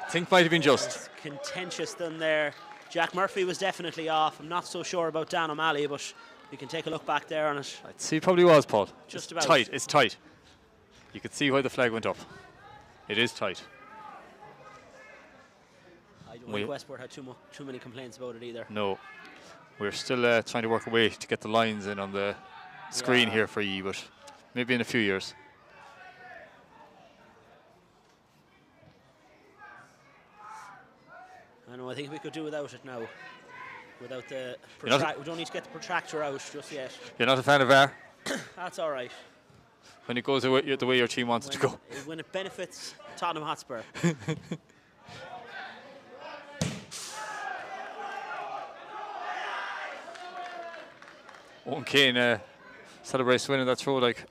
I think might have been just. It's contentious done there. Jack Murphy was definitely off. I'm not so sure about Dan O'Malley, but you can take a look back there on it. I'd say probably was, Paul. Just it's about. Tight. It's tight. You could see why the flag went up. It is tight. I don't think Westport had too many complaints about it either. No. We're still trying to work a way to get the lines in on the screen here for you, but maybe in a few years. I know, I think we could do without it now. Without the we don't need to get the protractor out just yet. You're not a fan of VAR? That's all right. When it goes the way your team wants it to go. When it benefits Tottenham Hotspur. Owen Kane celebrates winning that throw like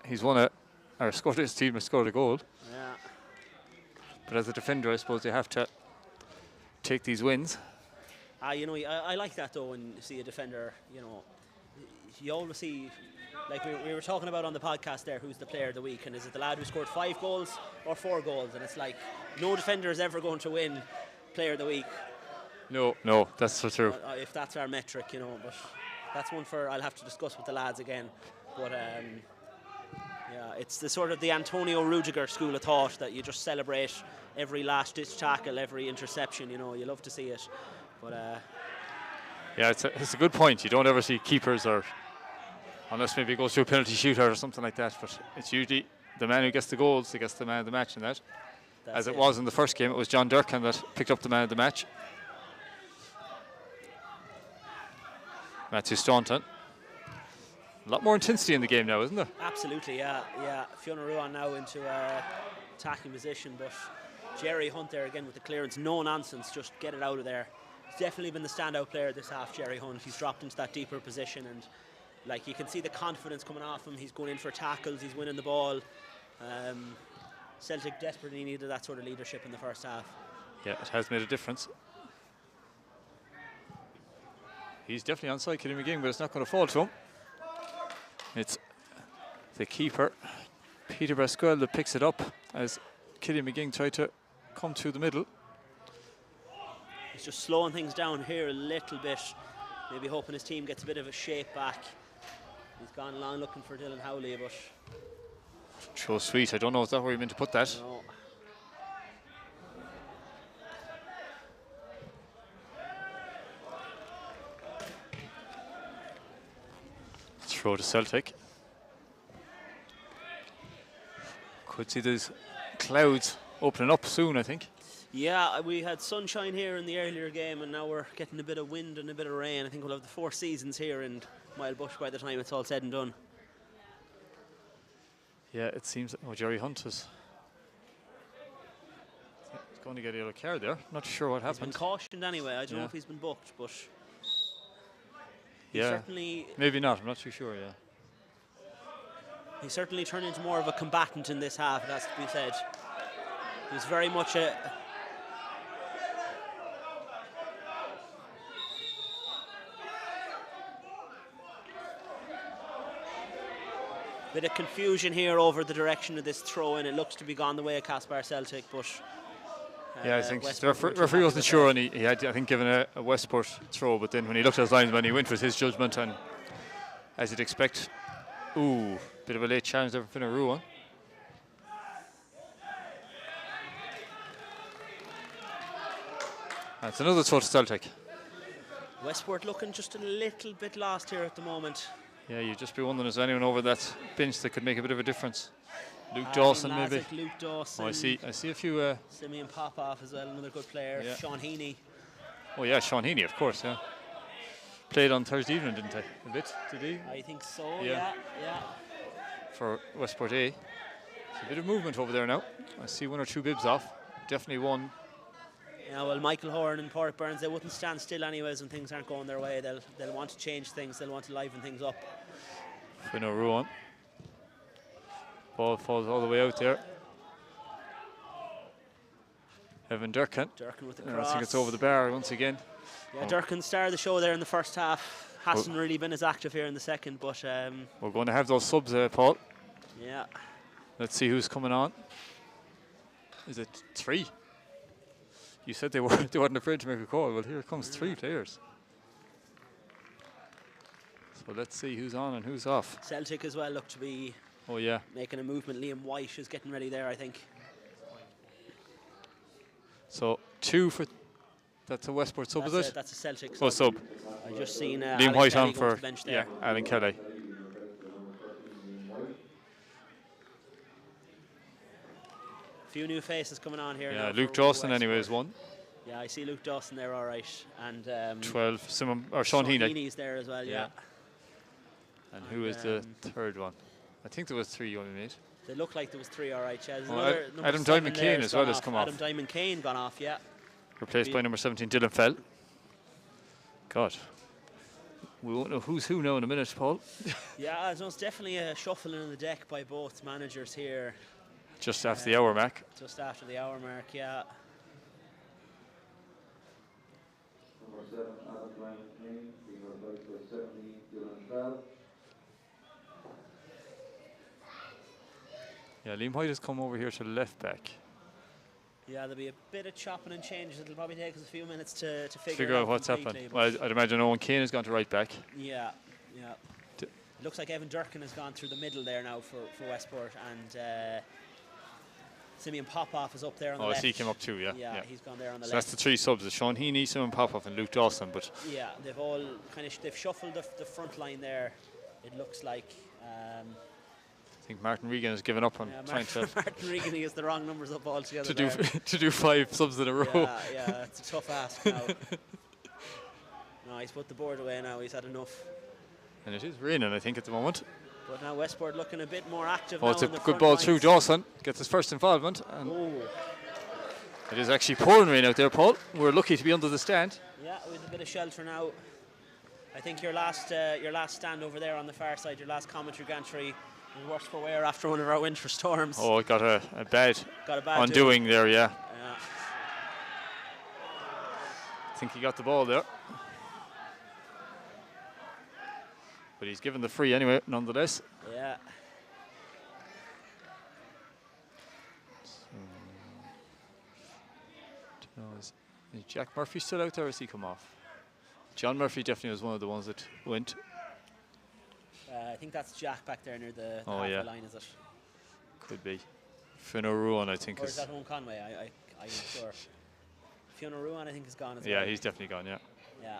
he's won it, or scored, his team has scored a goal. Yeah. But as a defender, I suppose you have to take these wins. You know, I like that though when you see a defender, you know, you always see, like we were talking about on the podcast there, who's the player of the week, and is it the lad who scored 5 goals or 4 goals? And it's like, no defender is ever going to win player of the week. No, that's so true. If that's our metric, you know, but that's one for I'll have to discuss with the lads again. But yeah, it's the sort of the Antonio Rudiger school of thought that you just celebrate every last ditch tackle, every interception. You know, you love to see it. But yeah, it's a good point. You don't ever see keepers, or unless maybe it goes to a penalty shootout or something like that. But it's usually the man who gets the goals, he gets the man of the match in that. As it was in the first game, it was John Durkin that picked up the man of the match. Matthew Staunton. A lot more intensity in the game now, isn't there? absolutely, yeah. Fiona Ruan now into attacking position, but Jerry Hunt there again with the clearance. No nonsense, just get it out of there. He's definitely been the standout player this half, Jerry Hunt. He's dropped into that deeper position, and like you can see the confidence coming off him. He's going in for tackles, he's winning the ball. Celtic desperately needed that sort of leadership in the first half. Yeah, it has made a difference. He's definitely onside, Killian McGing, but it's not going to fall to him. It's the keeper, Peter Basquel, that picks it up as Killian McGing tried to come to the middle. He's just slowing things down here a little bit, maybe hoping his team gets a bit of a shape back. He's gone along looking for Dylan Howley, but So sweet. I don't know, is that where you meant to put that? no. Throw to Celtic. Could see those clouds opening up soon, I think. Yeah, we had sunshine here in the earlier game, and now we're getting a bit of wind and a bit of rain. I think we'll have the 4 seasons here in Mile Bush by the time it's all said and done. Yeah, it seems. Oh, Jerry Hunt is going to get a yellow card there. Not sure what He's been happened. cautioned anyway. I don't know Yeah. if he's been booked, but Yeah, certainly maybe not. I'm not too sure. Yeah. he certainly turned into more of a combatant in this half. It has to be said. He was very much a bit of confusion here over the direction of this throw in. It looks to be gone the way of Castlebar Celtic, but Yeah, I think the Westport were too referee happy wasn't with sure, that. and he had, I think, given a Westport throw, but then when he looked at his linesman, he went with his judgment, and as you'd expect, ooh, bit of a late challenge there from Fianna Ruan. That's another throw to Celtic. Westport looking just a little bit lost here at the moment. Yeah, you'd just be wondering, is there anyone over that bench that could make a bit of a difference? Luke Dawson, maybe. Luke Dawson. Oh, I see a few. Simeon Popoff as well, another good player. Yeah. Sean Heaney. Oh yeah, Sean Heaney, of course. Yeah, played on Thursday evening, didn't he? A bit, did he? I think so. Yeah. Yeah. For Westport A. There's a bit of movement over there now. I see 1 or 2 bibs off. Definitely one. Yeah, well, Michael Horan and Port Burns, they wouldn't stand still anyways when things aren't going their way. They'll want to change things. They'll want to liven things up. Fianna Ruan. Ball falls all the way out there. Evan Durkin. Durkin with the I cross. think it's over the bar once again. Yeah, Durkin started the show there in the first half. Hasn't really been as active here in the second, but We're going to have those subs, Paul. yeah. Let's see who's coming on. Is it 3? You said they weren't afraid to make a call. Well, here comes 3 players. So let's see who's on and who's off. Celtic as well look to be Oh yeah. making a movement. Liam White is getting ready there, I think. So 2 for. That's a Westport sub, is it? That's a Celtic Oh, sub. sub. I just seen Liam Alan White Kelly on go for to the bench there. Alan Kelly. Few new faces coming on here. Yeah, now Luke for Dawson Westport. anyway is 1. Yeah, I see Luke Dawson there, all right, and 12. Simon or Sean Heaney. Heaney's there as well. Yeah. And who is the 3rd one? I think there was 3 you only made. They look like there was 3, all right. Yeah, there's Oh, another number Adam 7 Diamond there Kane has as well gone has come Adam off. Diamond Kane gone off. Yeah. Replaced by number 17, Dylan Fell. God. We won't know who's who now in a minute, Paul. Yeah, so it's definitely a shuffling in the deck by both managers here. Just after the hour mark. Just after the hour mark, yeah. Number 7, Adam Diamond Kane, being replaced by 17, Dylan Fell. Yeah, Liam White has come over here to the left back. Yeah, there'll be a bit of chopping and changes. It'll probably take us a few minutes to Figure out what's happening. completely, Well, I'd imagine Owen Kane has gone to right back. Yeah. It looks like Evan Durkin has gone through the middle there now for Westport, and Simeon Popoff is up there on the left. Oh, he came up too, yeah. Yeah, he's gone there on the So left. that's the three subs: Sean Heaney, Simeon Popoff, and Luke Dawson. But Yeah, they've all they've shuffled the front line there. It looks like. I think Martin Regan has given up on trying to Martin Regan, he has the wrong numbers up altogether. to do 5 subs in a row. Yeah, it's a tough ask now. No, he's put the board away now. He's had enough. And it is raining, I think, at the moment. But now Westport looking a bit more active. Oh, now it's a in the good front ball lines. through. Dawson gets his first involvement. And it is actually pouring rain out there, Paul. We're lucky to be under the stand. Yeah, with a bit of shelter now. I think your last stand over there on the far side, your last commentary gantry, was worse for wear after one of our winter storms. Oh, it got a bad Got undoing there, yeah. Yeah. I think he got the ball there. But he's given the free anyway, nonetheless. Yeah. Is Jack Murphy still out there, or has he come off? John Murphy definitely was one of the ones that went. I think that's Jack back there near the Oh, halfway yeah. line, is it? Could be. Fiona Ruan, I think, Or is that Owen Conway? I'm not sure. Fiona Ruan, I think, is gone as well. Yeah, he's definitely gone, yeah. Yeah.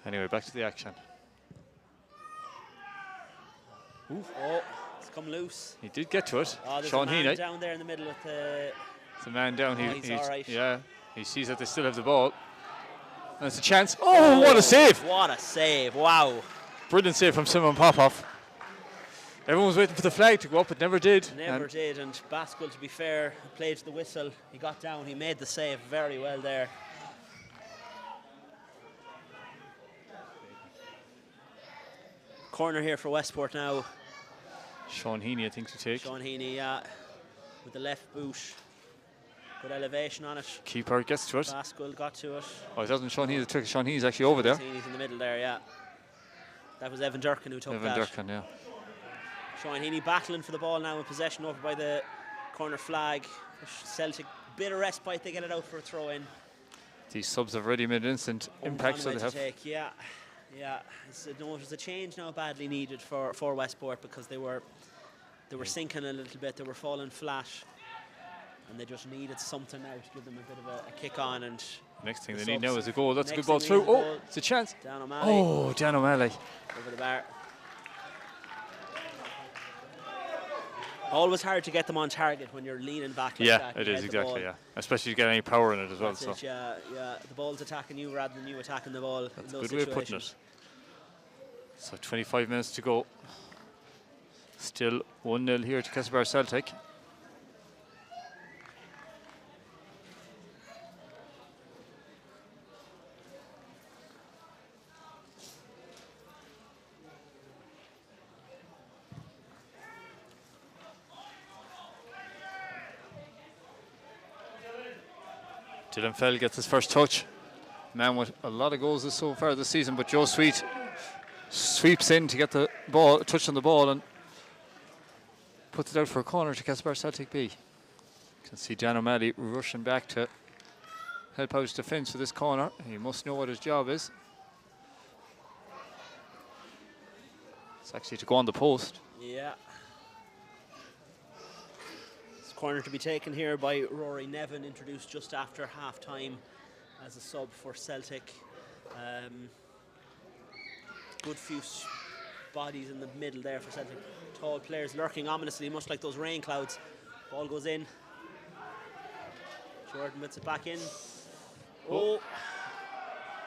Anyway, back to the action. Oof. Oh, it's come loose. He did get to it. Oh, there's Sean a man Heaney. down there in the middle of the... It's a man down. Oh, he's all right. Yeah, he sees that they still have the ball. And it's a chance. Oh, what a save! What a save, wow. Brilliant save from Simon Popoff. Everyone was waiting for the flag to go up, it never did. Never did, and Baskel, to be fair, played to the whistle. He got down, he made the save very well there. Corner here for Westport now. Sean Heaney, I think, to take. Sean Heaney, with the left boot. Good elevation on it. Keeper gets to it. Baskel got to it. Oh, it doesn't Sean Heaney that took it. Sean Heaney's actually over there. Heaney's in the middle there, yeah. That was Evan Durkin who took Evan that. Durkin, yeah. Sean Heaney battling for the ball now in possession over by the corner flag. Celtic, bit of respite, they get it out for a throw in. These subs have already made an instant impact, so they have. Yeah. It was a change now badly needed for Westport, because they were sinking a little bit, they were falling flat, and they just needed something now to give them a bit of a kick on. And Next thing the they need subs. now is a goal. That's a Next good ball thing through. we need is a Oh, goal. it's a chance. Dan O'Malley Oh, Dan O'Malley. over the bar. Always hard to get them on target when you're leaning back like that. It You is, head the ball. exactly, yeah. Especially to get any power in it as well. That's So it, yeah. The ball's attacking you rather than you attacking the ball. that's in a those good way of putting situations. it. So 25 minutes to go. Still 1-0 here to Castlebar Celtic. Dylan Fell gets his first touch. Man with a lot of goals so far this season, but Joe Sweet sweeps in to get the ball, touch on the ball, and puts it out for a corner to Castlebar Celtic B. You can see Dan O'Malley rushing back to help out his defence for this corner. He must know what his job is. It's actually to go on the post. Yeah. This corner to be taken here by Rory Nevin, introduced just after half-time as a sub for Celtic. Good few bodies in the middle there for Celtic. Tall players lurking ominously, much like those rain clouds. Ball goes in. Jordan puts it back in. Oh,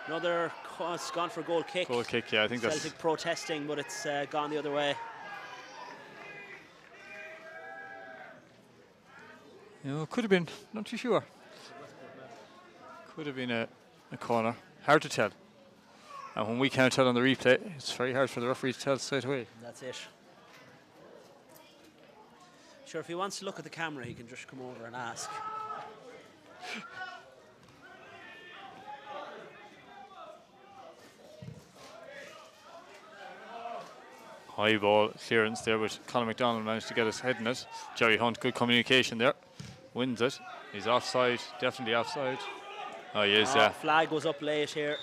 another, it's gone for a goal kick. Goal kick, yeah, I think Celtic that's... protesting, but it's gone the other way. Could have been, not too sure. Could have been a corner. Hard to tell. And when we can't tell on the replay, it's very hard for the referee to tell straight away. That's it. Sure, if he wants to look at the camera, he can just come over and ask. High ball clearance there, but Colin McDonald managed to get his head in it. Jerry Hunt, good communication there. Wins it. He's offside, definitely offside. Oh, he is, yeah. Flag was up late here.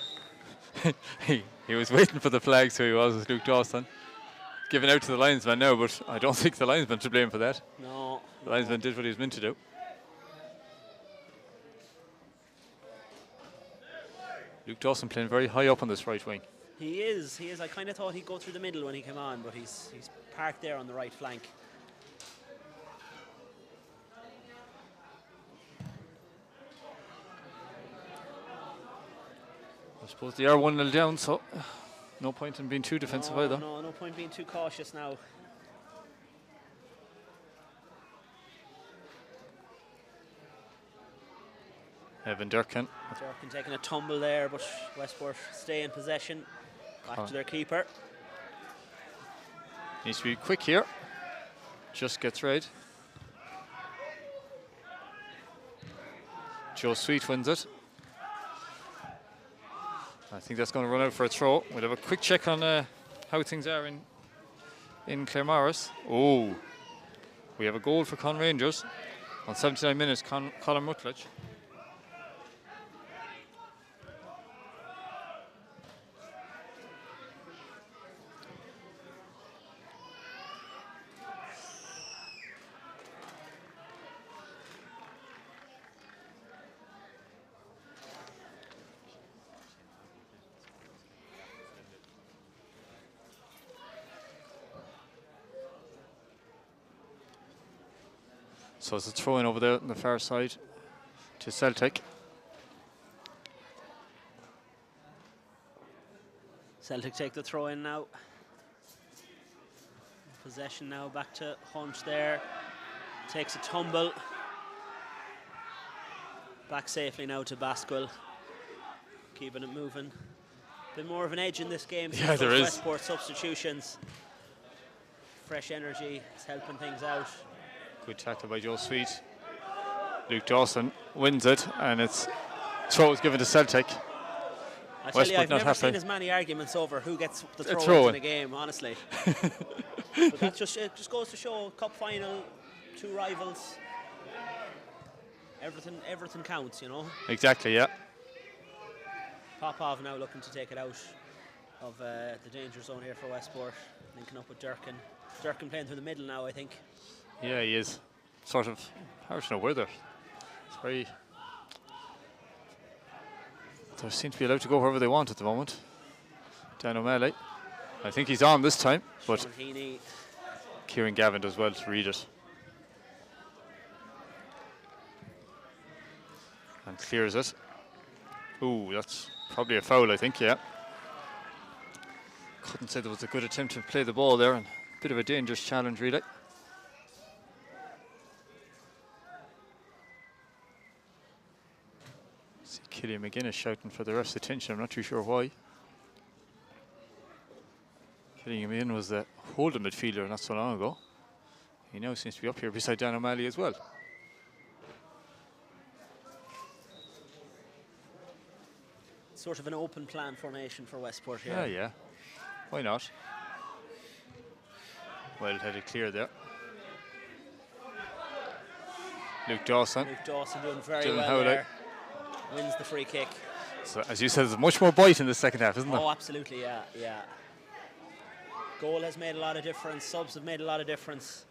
he was waiting for the flag, so he was with Luke Dawson. Giving out to the linesman now, but I don't think the linesman to blame for that. No. The linesman did what he was meant to do. Luke Dawson playing very high up on this right wing. He is. I kind of thought he'd go through the middle when he came on, but he's parked there on the right flank. I suppose they are 1-0 down, so no point in being too defensive either. No point being too cautious now. Evan Durkin. Durkin taking a tumble there, but Westport stay in possession. Back to their keeper. Needs to be quick here. Just gets right. Joe Sweet wins it. I think that's going to run out for a throw. We'll have a quick check on how things are in Claremorris. Oh, we have a goal for Con Rangers on 79 minutes. Colin Rutledge. So it's a throw in over there on the far side to Celtic. Celtic take the throw in now. Possession now back to Hunt there. Takes a tumble. Back safely now to Basquill. Keeping it moving. Bit more of an edge in this game. Yeah, there is. Westport substitutions. Fresh energy is helping things out. Good tackle by Joe Sweet. Luke Dawson wins it, and it's throw is given to Celtic. I tell you, I've never seen happy. as many arguments over who gets the throw throw in in a game, honestly. But that's it just goes to show, cup final, two rivals. Everything counts, you know. Exactly, yeah. Popov now looking to take it out of the danger zone here for Westport, linking up with Durkin. Durkin playing through the middle now, I think. Yeah, he is. Sort of, hard to know where they're. It's very. They seem to be allowed to go wherever they want at the moment. Dan O'Malley. I think he's on this time, but Sean Heaney. Kieran Gavin does well to read it. And clears it. Ooh, that's probably a foul, I think, yeah. Couldn't say there was a good attempt to play the ball there, and a bit of a dangerous challenge, really. See Killian McGuinness shouting for the ref's attention. I'm not too sure why. Killian McGuinness was the holding midfielder not so long ago. He now seems to be up here beside Dan O'Malley as well. Sort of an open plan formation for Westport here. Yeah, yeah. Why not? Well headed clear there. Luke Dawson. Luke Dawson doing very Dylan well Howley. there. Wins the free kick. So, as you said, there's much more bite in the second half, isn't there? Oh, absolutely, yeah. Goal has made a lot of difference. Subs have made a lot of difference.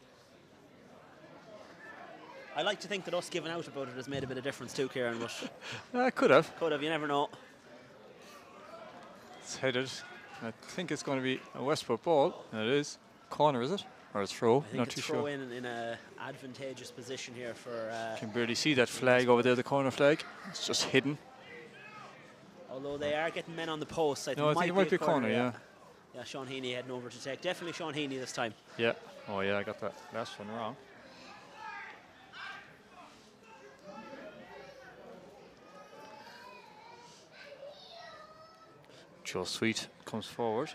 I like to think that us giving out about it has made a bit of difference too, Kieran, but Could have. you never know. It's headed. I think it's going to be a Westport ball. And it is. Corner, is it? Or a throw? I think Not it's too throw sure. in an advantageous position here for... Can barely see that flag over there, the corner flag. It's just hidden. although they are getting men on the post. I think it might be a corner, yeah. Yeah, Sean Heaney heading over to take. Definitely Sean Heaney this time. Yeah. Oh, yeah, I got that last one wrong. Joe Sweet comes forward.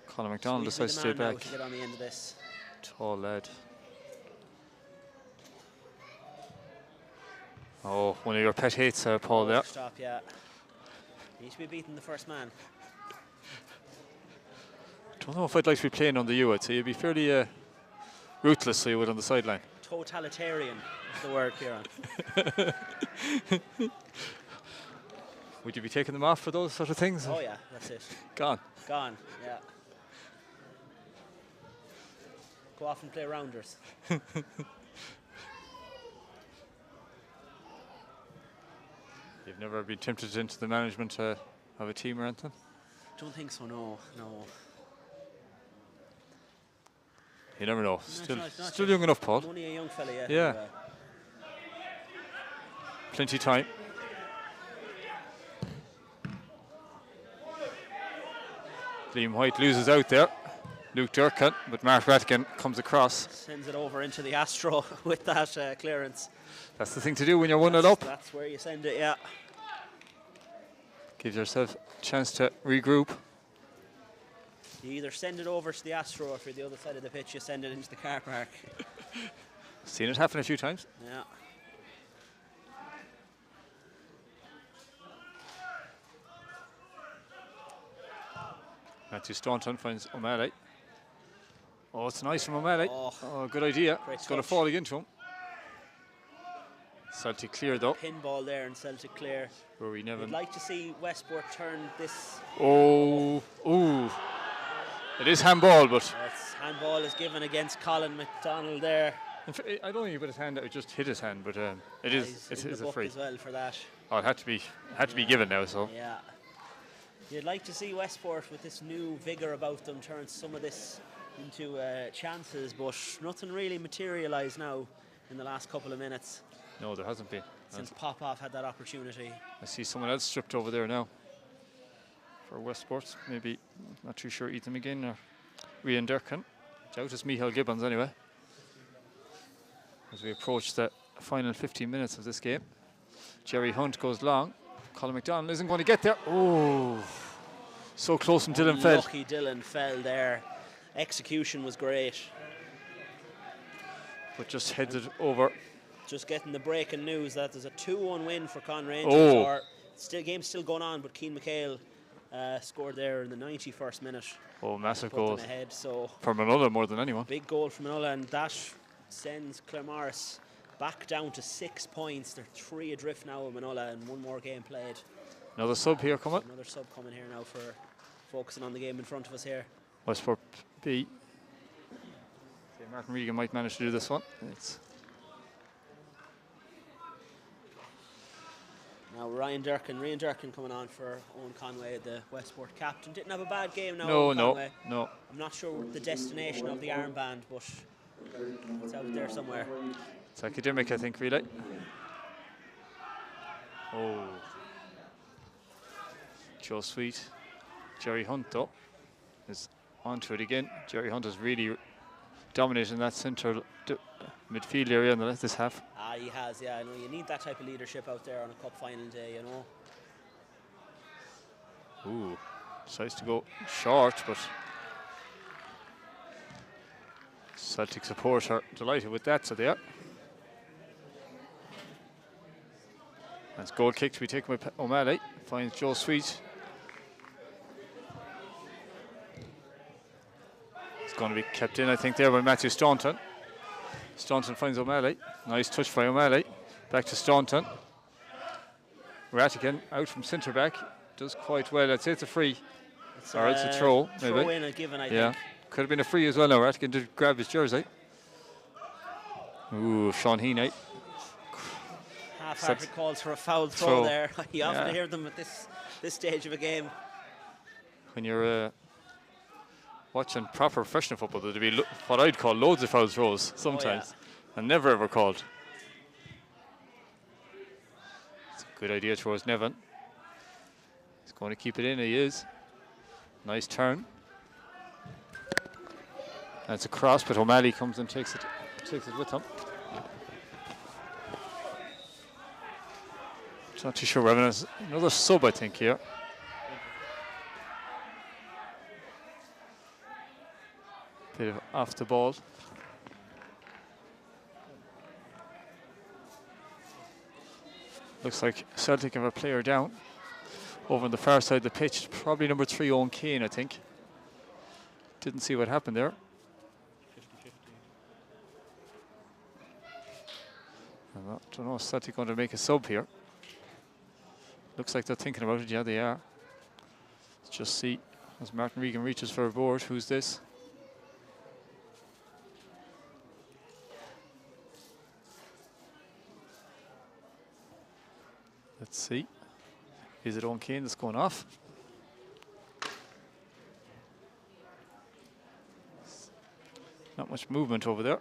Colin McDonald decides to stay back. To get on the end of this. Tall lad. Oh, one of your pet hates, Paul, there. Stop, yeah. He should be beating the first man. Don't know if I'd like to be playing on the U. I'd say you'd be fairly ruthless, so you would on the sideline. Totalitarian is the word, Kieran. Would you be taking them off for those sort of things? Oh yeah, that's it. Gone. Gone, yeah. Go off and play rounders. You've never been tempted into the management of a team or anything? Don't think so, no. You never know. Not Still yet. young enough, Paul. I'm only a young fella yet. Yeah. Anyway. Plenty of time. Liam White loses out there. Luke Durkin, but Mark Ratkin comes across. Sends it over into the Astro with that clearance. That's the thing to do when you're 1-0 up. That's where you send it, yeah. Gives yourself a chance to regroup. You either send it over to the Astro, or if you're the other side of the pitch, you send it into the car park. Seen it happen a few times. Yeah. Matthew Staunton finds O'Malley. Oh, it's nice from O'Malley. Oh, Good idea. great It's going to touch. fall into him. Celtic clear though. Pinball there and Celtic clear. Rory Nevin. I'd like to see Westport turn this. Oh, ooh. It is handball, but Handball is given against Colin McDonald there. I don't think he put his hand out, it just hit his hand, but it He's is in the a book free. as well for that. Oh, it had to be given now, so. Yeah. You'd like to see Westport with this new vigour about them turn some of this into chances, but nothing really materialised now in the last couple of minutes No, there hasn't been. since Popoff had that opportunity. I see someone else stripped over there now for Westport. Maybe, not too sure, Ethan McGinn or Rian Durkin. Doubt it's Michael Gibbons anyway. As we approach the final 15 minutes of this game. Jerry Hunt goes long. Colin McDonald isn't going to get there. Oh, so close from Dylan fell. Lucky Dylan fell there. Execution was great. But just headed over. Just getting the breaking news that there's a 2-1 win for Con Rangers. Oh. Or game's still going on, but Keane McHale scored there in the 91st minute. Oh, massive Put goal. them ahead, so From Manola more than anyone. big goal from Manola, and that sends Claremorris back down to 6 points. They're 3 adrift now with Manola, and one more game played. Another sub here coming. Another sub coming here now for focusing on the game in front of us here. Westport B. Martin Regan might manage to do this one. Now Rian Durkin coming on for Owen Conway, the Westport captain. Didn't have a bad game now. No, Owen no, Conway. no. I'm not sure the destination of the armband, but it's out there somewhere. It's academic, I think, really. Oh. Joe Sweet. Jerry Hunt, though, is onto it again. Jerry Hunt is really dominating that central midfield area in this half. He has, yeah. I know you need that type of leadership out there on a cup final day, you know. Ooh, decides to go short, but Celtic support are delighted with that, so they are. That's goal kick to be taken by O'Malley. Finds Joe Sweet. It's going to be kept in, I think, there by Matthew Staunton. Staunton finds O'Malley. Nice touch by O'Malley. Back to Staunton. Rattigan out from centre back. Does quite well. I'd say it's a free. It's a throw, maybe. Throw in a given, I think. Could have been a free as well now. Rattigan did grab his jersey. Ooh, Sean Heaney. Half-hearted calls for a foul throw there. You often hear them at this stage of a game. When you're watching proper professional football, there'd be what I'd call loads of foul throws sometimes, and never ever called. It's a good idea towards Nevin. He's going to keep it in, he is. Nice turn. That's a cross, but O'Malley comes and takes it with him. Not too sure. We're having another sub, I think, here. Bit of off the ball. Looks like Celtic have a player down over on the far side of the pitch. Probably number 3, Owen Keane, I think. Didn't see what happened there. 50-50. I don't know, is Celtic going to make a sub here? Looks like they're thinking about it. Yeah, they are. Let's just see as Martin Regan reaches for a board. Who's this? Let's see. Is it Owen Kane that's going off? Not much movement over there.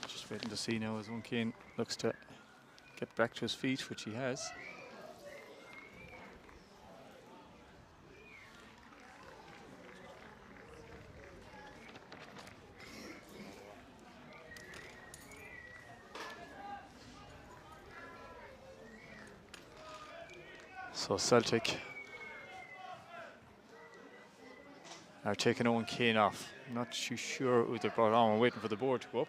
Just waiting to see now as Owen Kane looks to get back to his feet, which he has. So Celtic are taking Owen Kane off. Not too sure who they brought on. We're waiting for the board to go up.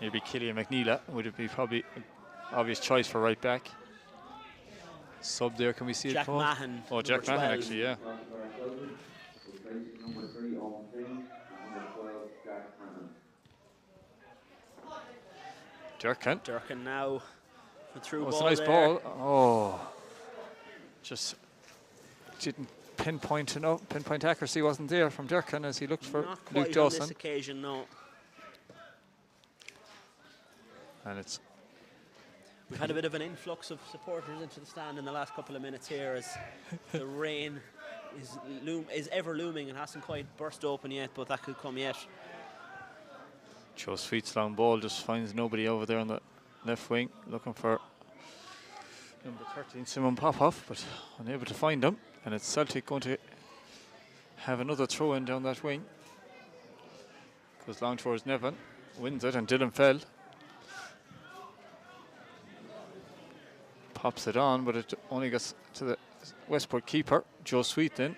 Maybe Killian McNeela would it be probably an obvious choice for right back. Sub there, can we see Jack it? Paul? Mahon. Oh, Jack number Mahon 12. actually, yeah. Castlebar Celtic, replacing number 3 Owen King and number 12 Jack Hannon. Durkin. Durkin now. A through Oh, ball it's a nice there. ball. Oh, just didn't pinpoint enough. Pinpoint accuracy wasn't there from Durkin as he looked for Not Luke quite on Dawson. this occasion, no. And it's We've had a bit of an influx of supporters into the stand in the last couple of minutes here as the rain is ever looming and hasn't quite burst open yet, but that could come yet. Joe Sweet's long ball just finds nobody over there on the left wing, looking for number 13 Simon Popoff, but unable to find him. And it's Celtic going to have another throw in down that wing. Goes long towards Nevin, wins it, and Dylan fell. Pops it on, but it only gets to the Westport keeper, Joe Sweet then.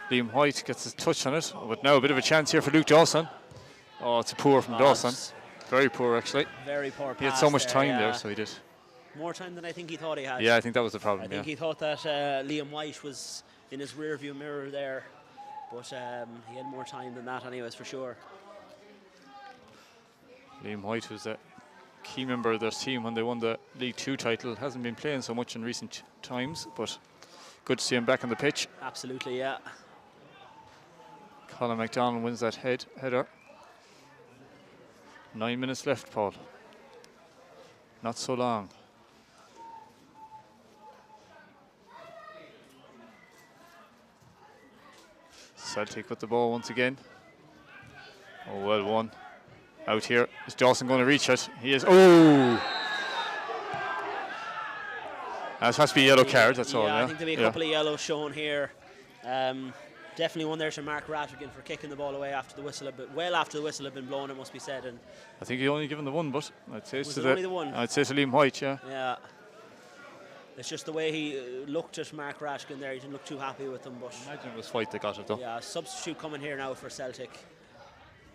Liam White gets his touch on it, but now a bit of a chance here for Luke Dawson. Oh, it's a poor from Dawson. Very poor, actually. Very poor pass. He had so much there, time yeah. there, so he did. More time than I think he thought he had. Yeah, I think that was the I problem, think yeah. he thought that Liam White was in his rear view mirror there, but he had more time than that anyways, for sure. Liam White was a key member of their team when they won the League 2 title. Hasn't been playing so much in recent times, but good to see him back on the pitch. Absolutely, yeah. Colin McDonald wins that header. 9 minutes left, Paul. Not so long. Celtic with the ball once again. Oh, well won. Out here. Is Dawson going to reach it? He is. Oh! That has to be a yellow card, that's all. Yeah, Yeah, I think there'll be a couple of yellows shown here. Definitely one there to Mark Rattigan for kicking the ball away after the whistle, well after the whistle had been blown, it must be said. And I think he only given the one, but I'd say it's Was to it only the one? I'd say to Liam White, yeah. yeah, it's just the way he looked at Mark Rattigan there. He didn't look too happy with him, but Imagine it was White that got it though. yeah, substitute coming here now for Celtic.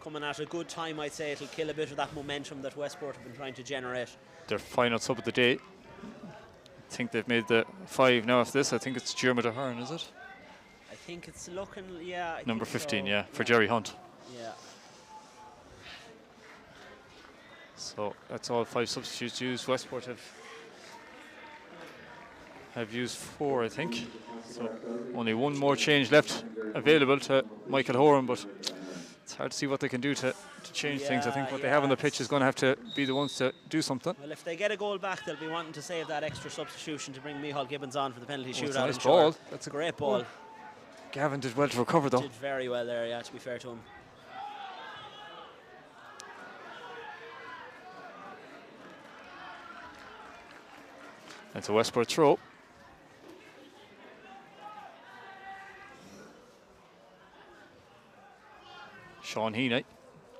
Coming at a good time, I'd say. It'll kill a bit of that momentum that Westport have been trying to generate. Their final sub of the day. I think they've made the 5 now after this. I think it's Jeremy Ahern, is it? I think it's looking, yeah. I Number think 15, so. yeah, for Jerry Hunt. Yeah. So that's all 5 substitutes used. Westport have used 4, I think. So only one more change left available to Michael Horan, but it's hard to see what they can do to change things. I think what they have on the pitch is going to have to be the ones to do something. Well, if they get a goal back, they'll be wanting to save that extra substitution to bring Micheál Gibbons on for the penalty It's shootout. a nice I'm sure. ball. That's a Great ball. Gavin did well to recover though. Did very well there, yeah, to be fair to him. It's a Westport throw. Sean Heaney,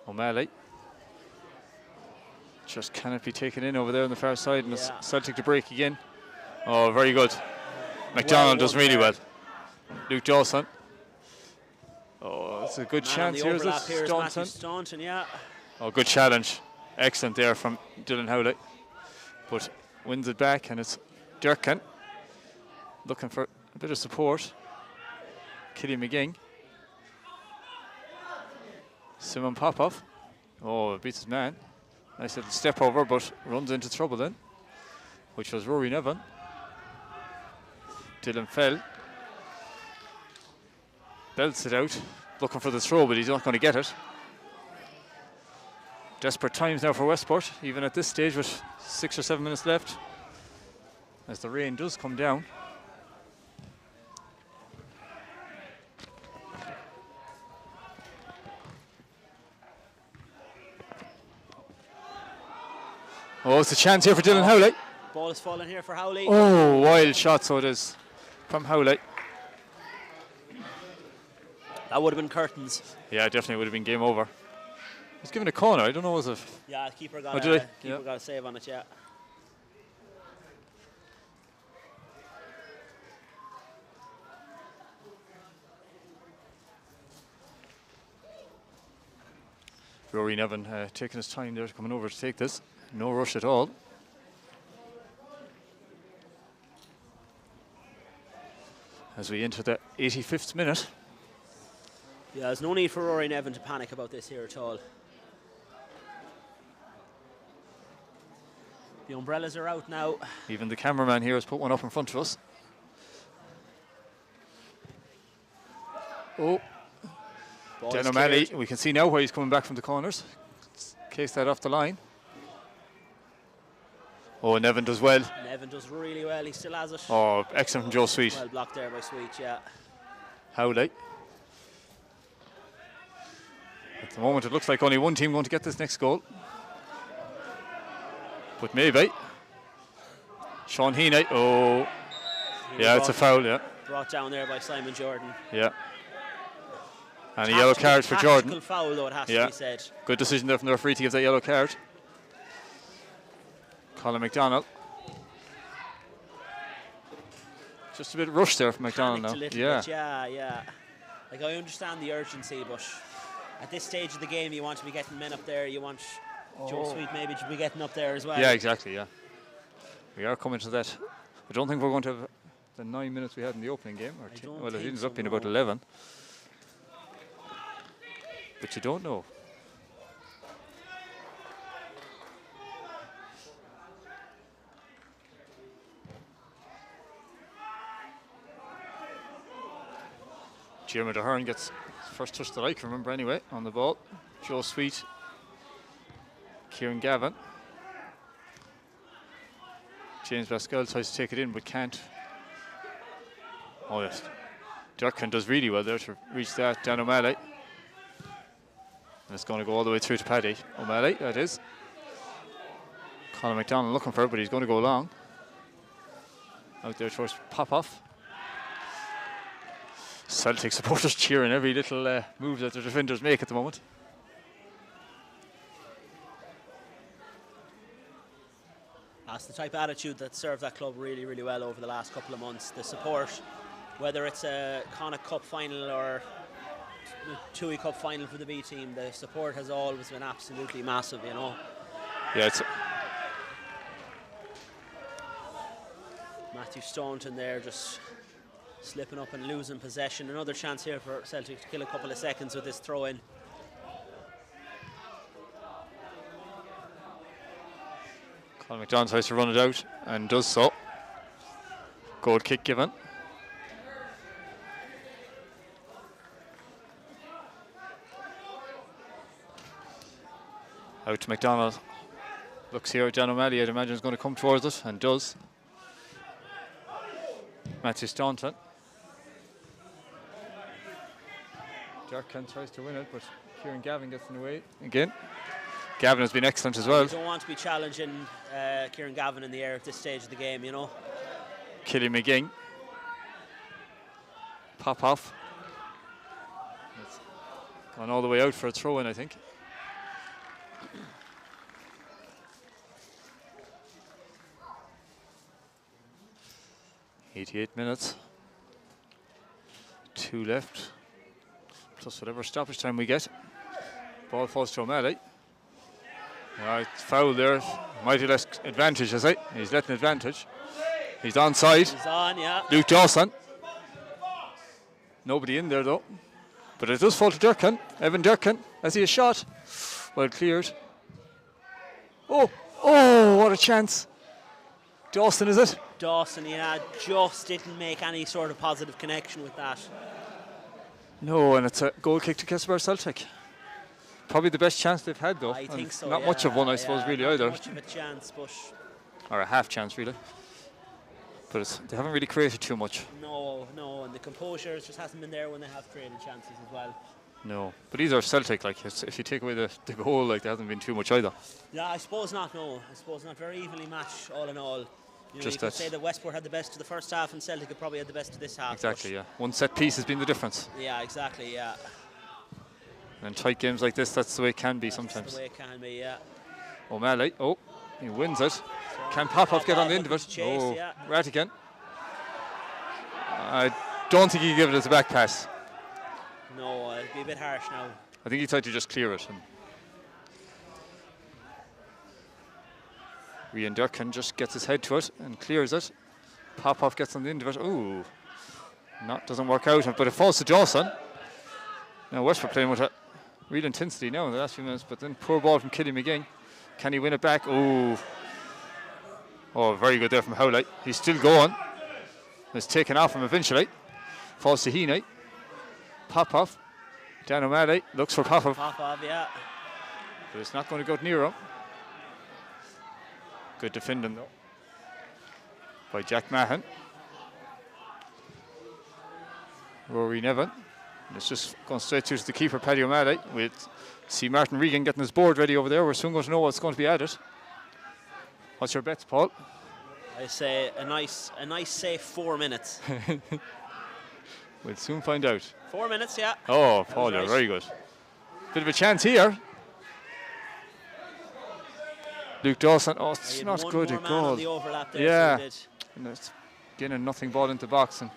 O'Malley. Just cannot be taken in over there on the far side, and it's Yeah. Celtic to break again. Oh, very good. McDonald does won really there. well. Luke Dawson. It's a good Man on chance the here. Is it overlap here is Matthew Staunton? Staunton, yeah. Oh, good challenge. Excellent there from Dylan Howley. But wins it back, and it's Durkin looking for a bit of support. Killian McGing. Simon Popov. Oh, beats his man. Nice little step over, but runs into trouble then, which was Rory Nevin. Dylan fell. Belts it out, looking for the throw, but he's not going to get it. Desperate times now for Westport, even at this stage with 6 or 7 minutes left, as the rain does come down. Oh, it's a chance here for Dylan Howley. Ball is falling here for Howley. Oh, wild shot, so it is from Howley. That would have been curtains. Yeah, definitely would have been game over. He's given a corner. I don't know, was it? Yeah, the keeper got, did he? keeper Yeah. got a save on it, yeah. Rory Nevin taking his time there, coming over to take this. No rush at all. As we enter the 85th minute. Yeah, there's no need for Rory Nevin to panic about this here at all. The umbrellas are out now. Even the cameraman here has put one up in front of us. Oh, Ball Dan is O'Malley, cleared. we can see now where he's coming back from the corners. Case that off the line. Oh, Nevin does well. Nevin does really well, he still has it. Oh, excellent from Joe Sweet. Well blocked there by Sweet, yeah. Howley. At the moment, it looks like only one team going to get this next goal. But maybe. Sean Heaney. Oh, yeah, it's a foul, yeah. Brought down there by Simon Jordan. Yeah. And a yellow card for Jordan. Tactical foul, though, it has to Yeah. be said. Good decision there from the referee to give that yellow card. Colin McDonald. Just a bit rushed there from McDonald Panicked now. a little Yeah. bit, yeah. Like, I understand the urgency, but at this stage of the game, you want to be getting men up there. You want Joe Sweet maybe to be getting up there as well. Yeah, exactly, yeah. We are coming to that. I don't think we're going to have the 9 minutes we had in the opening game. Or I don't well, it think ends so, up being no. about 11. But you don't know. Jeremy Ahern gets his first touch that I can remember anyway on the ball. Joe Sweet, Kieran Gavin. James Pascal tries to take it in but can't. Oh yes, Durkin does really well there to reach that. Dan O'Malley. And it's going to go all the way through to Paddy O'Malley, that is. Colin McDonald looking for it, but he's going to go long. Out there towards Popoff. Celtic supporters cheering every little move that the defenders make at the moment. That's the type of attitude that served that club really, really well over the last couple of months. The support, whether it's a Connacht Cup final or Tuohy Cup final for the B team, the support has always been absolutely massive, you know. Yeah, it's Matthew Staunton there just slipping up and losing possession. Another chance here for Celtic to kill a couple of seconds with this throw in. Colin McDonald tries to run it out and does so. Goal kick given. Out to McDonald. Looks here at Dan O'Malley, I'd imagine is going to come towards it, and does. Matthew Staunton. Durkin tries to win it, but Kieran Gavin gets in the way again. Gavin has been excellent as well. You don't want to be challenging Kieran Gavin in the air at this stage of the game, you know. Killian McGing. Pop off. It's gone all the way out for a throw in, I think. .88 minutes. 2 left. Plus whatever stoppage time we get. Ball falls to O'Malley. Right, foul there. Mighty less advantage, is it? He's letting advantage. He's onside. He's on, yeah. Luke Dawson. Nobody in there though. But it does fall to Durkin. Evan Durkin. Has he a shot? Well cleared. Oh, what a chance. Dawson, is it? Dawson, yeah, just didn't make any sort of positive connection with that. No, and it's a goal kick to Castlebar Celtic. Probably the best chance they've had though. I think so. Not much of one, I suppose, really not either. Much of a chance, but Or a half chance, really. But they haven't really created too much. no, and the composure just hasn't been there when they have created chances as well. No, but these are Celtic. Like if you take away the goal, like there hasn't been too much either. Yeah, I suppose not. No, I suppose not. Very evenly matched, all in all. You Just could say that Westport had the best of the first half, and Celtic probably had the best of this half. Exactly. Yeah. One set piece has been the difference. Yeah, exactly. Yeah. And tight games like this, that's the way it can be sometimes. That's the way it can be. Yeah. O'Malley. Oh, he wins it. Can Popov get on the end of it? Chase, yeah. Right again. I don't think he can give it as a back pass. No, it'd be a bit harsh now. I think he tried to just clear it. And Rian Durkin just gets his head to it and clears it. Popov gets on the end of it. Ooh, doesn't work out, but it falls to Dawson. Now Westport playing with a real intensity now in the last few minutes, but then poor ball from Killy McGinn. Can he win it back? Ooh. Oh, very good there from Howley. He's still going. It's taken off him eventually. Falls to Heaney. Popov. Dan O'Malley looks for Popov. Popov, yeah. But it's not going to go near him. Good defending though by Jack Mahan. Rory Nevin. And it's just going straight through to the keeper, Paddy O'Malley. We'll see Martin Regan getting his board ready over there. We're soon going to know what's going to be added. What's your bets, Paul? I say a nice safe 4 minutes. We'll soon find out. 4 minutes, yeah. Oh, Paul, you're very good. Bit of a chance here. Luke Dawson. Oh, it's not good. A goal. The overlap there, yeah. so And it's getting a nothing ball into the box. And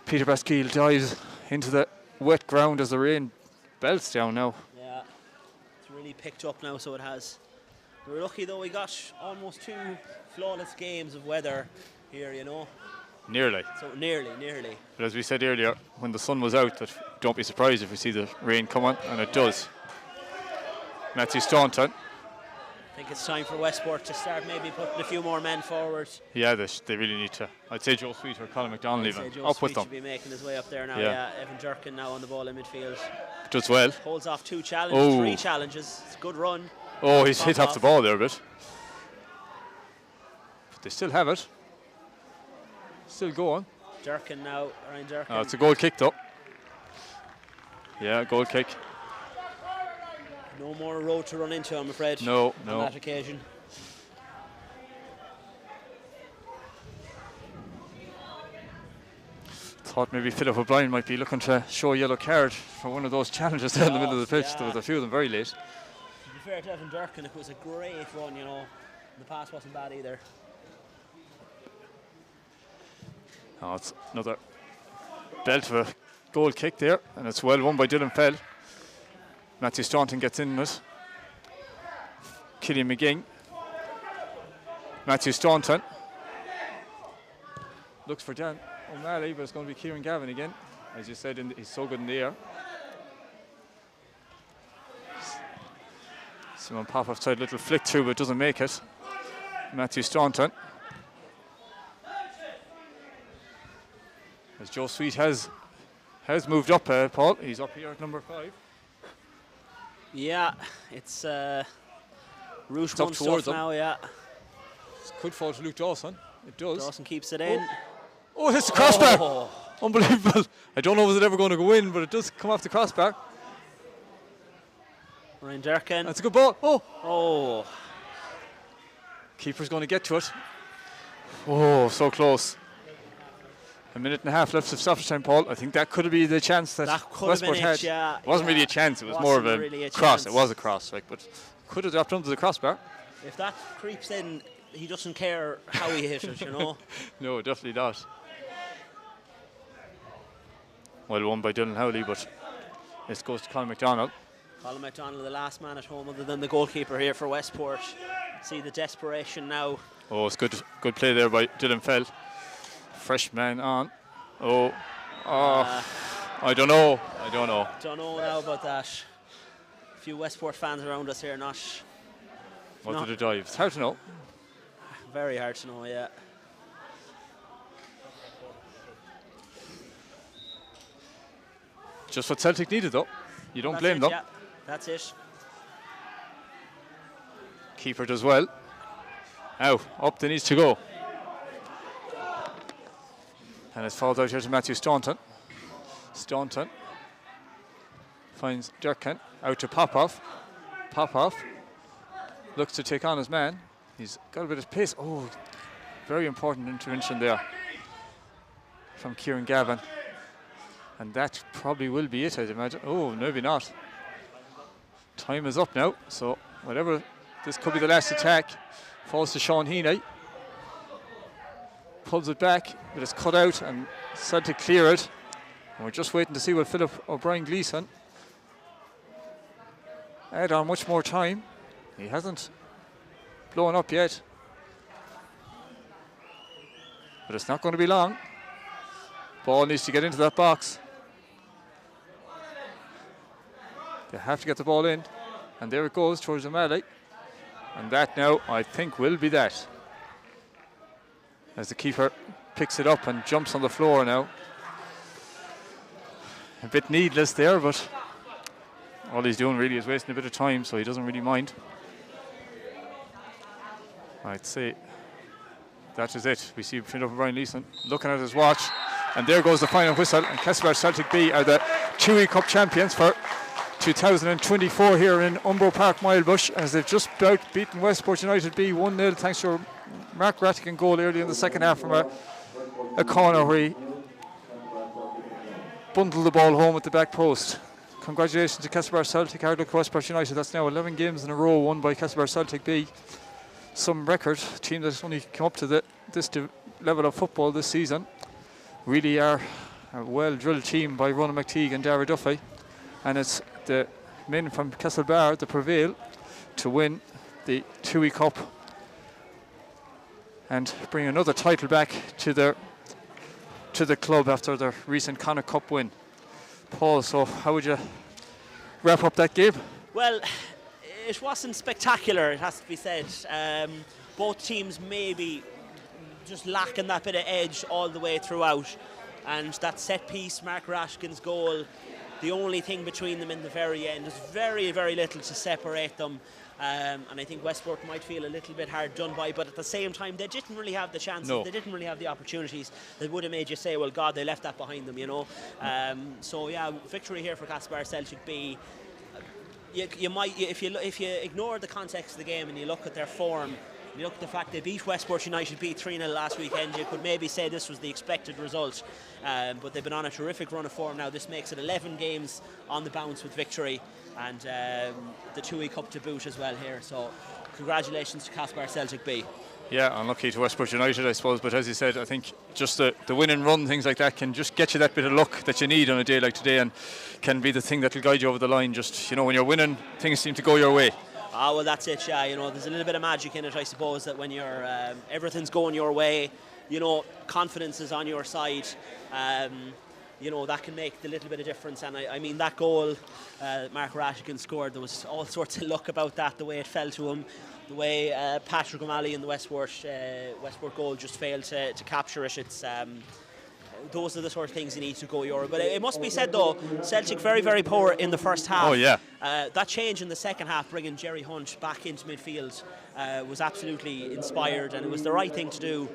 Peter Baskeel dives into the wet ground as the rain belts down now. Yeah. It's really picked up now, so it has. We're lucky though, we got almost 2 flawless games of weather here, you know. Nearly. So nearly. But as we said earlier, when the sun was out, that don't be surprised if we see the rain come on, and it does. Matthew Staunton. I think it's time for Westport to start maybe putting a few more men forward. Yeah, they really need to. I'd say Joe Sweet or Colin McDonald even. Joe Up Sweet with them. should be making his way up there now. Yeah. Evan Durkin now on the ball in midfield. Does well. Holds off 2 challenges, 3 challenges. It's a good run. Oh, he's hit off the ball there a bit. But they still have it. Still going. Durkin now, Ryan Durkin. Oh, it's a goal kick though. Yeah, goal kick. No more road to run into, I'm afraid. No. On that occasion. Thought maybe Philip O'Brien might be looking to show a yellow card for one of those challenges there in the middle of the pitch. Yeah. There was a few of them very late. To be fair to Evan Durkin, it was a great run, you know. The pass wasn't bad either. Oh, it's another belt of a goal kick there, and it's well won by Dylan Fell. Matthew Staunton gets in it. Killian McGinn. Matthew Staunton. Looks for Dan O'Malley, but it's going to be Kieran Gavin again. As you said, he's so good in the air. Simon Popov tried a little flick through, but doesn't make it. Matthew Staunton. As Joe Sweet has moved up, Paul. He's up here at number 5. Yeah, it's Route It's 1 up stuff towards now, yeah. It could fall to Luke Dawson. It does. Dawson keeps it in. Oh, it's the crossbar. Oh. Unbelievable. I don't know was it ever going to go in, but it does come off the crossbar. Ryan Durkin. That's a good ball. Oh. Keeper's going to get to it. Oh, so close. A minute and a half left of stoppage time, Paul. I think that could be the chance that could have Westport been had. it, yeah. It wasn't really a chance. It was more of a really a cross. chance. It was a cross, like, but could have dropped under the crossbar. If that creeps in, he doesn't care how he hit it, you know. No, definitely not. Well won by Dylan Howley, but this goes to Colin McDonald. Colin McDonald, the last man at home other than the goalkeeper here for Westport. See the desperation now. Oh, it's good play there by Dylan Fell. Fresh man on. I don't know. Don't know now about that. A few Westport fans around us here, not Did it dive? It's hard to know. very hard to know, yeah. Just what Celtic needed, though. You don't That's blame it, them. Yeah, that's it. Keeper does well. Now, up there needs to go. And it falls out here to Matthew Staunton. Staunton finds Durkin. Out to Popov. Popov looks to take on his man. He's got a bit of pace. Oh, very important intervention there from Kieran Gavin. And that probably will be it, I'd imagine. Oh, maybe not. Time is up now. So whatever, this could be the last attack. Falls to Sean Heaney. Pulls it back, but it's cut out and Celtic clear it. And we're just waiting to see what Philip O'Brien Gleeson add on much more time. He hasn't blown up yet. But it's not going to be long. Ball needs to get into that box. They have to get the ball in. And there it goes towards O'Malley. And that now, I think, will be that. As the keeper picks it up and jumps on the floor now. A bit needless there, but all he's doing really is wasting a bit of time, so he doesn't really mind. I'd say that is it. We see Philip O'Brien Leeson looking at his watch, and there goes the final whistle. And Castlebar Celtic B are the Tuohy Cup champions for 2024 here in Umbro Park, Milebush, as they've just about beaten Westport United B 1-0 thanks to a Mark Rattigan goal early in the second half from a corner where he bundled the ball home at the back post. Congratulations to Castlebar Celtic, hard luck Westport United. That's now 11 games in a row won by Castlebar Celtic B. Some record. Team that's only come up to this level of football this season. Really are a well-drilled team by Ronan McTeague and Dara Duffy. And it's the men from Castlebar that prevail to win the Tuohy Cup and bring another title back to the club after their recent Connacht Cup win. Paul, so how would you wrap up that game? Well, it wasn't spectacular, it has to be said. Both teams maybe just lacking that bit of edge all the way throughout. And that set piece, Mark Rashkin's goal, the only thing between them in the very end. There's very, very little to separate them. And I think Westport might feel a little bit hard done by, but at the same time, they didn't really have the chances. No. They didn't really have the opportunities that would have made you say, well, God, they left that behind them, you know. So, yeah, victory here for Castlebar Celtic B. You might, if you ignore the context of the game and you look at their form, you look at the fact they beat Westport United B 3-0 last weekend, you could maybe say this was the expected result. But they've been on a terrific run of form now. This makes it 11 games on the bounce with victory, and the Tuohy Cup to boot as well here. So congratulations to Castlebar Celtic B. Yeah, unlucky to Westport United, I suppose, but as you said, I think just the win and run, things like that, can just get you that bit of luck that you need on a day like today, and can be the thing that will guide you over the line. Just, you know, when you're winning, things seem to go your way. Ah, well, that's it, yeah. You know, there's a little bit of magic in it, I suppose, that when you're everything's going your way, you know, confidence is on your side. You know, that can make the little bit of difference. And I mean, that goal Mark Rattigan scored, there was all sorts of luck about that, the way it fell to him, the way Patrick O'Malley in the Westport goal just failed to capture it. It's those are the sort of things you need to go your way. But it must be said, though, Celtic very, very poor in the first half. Oh, yeah. That change in the second half, bringing Jerry Hunt back into midfield, was absolutely inspired, and it was the right thing to do.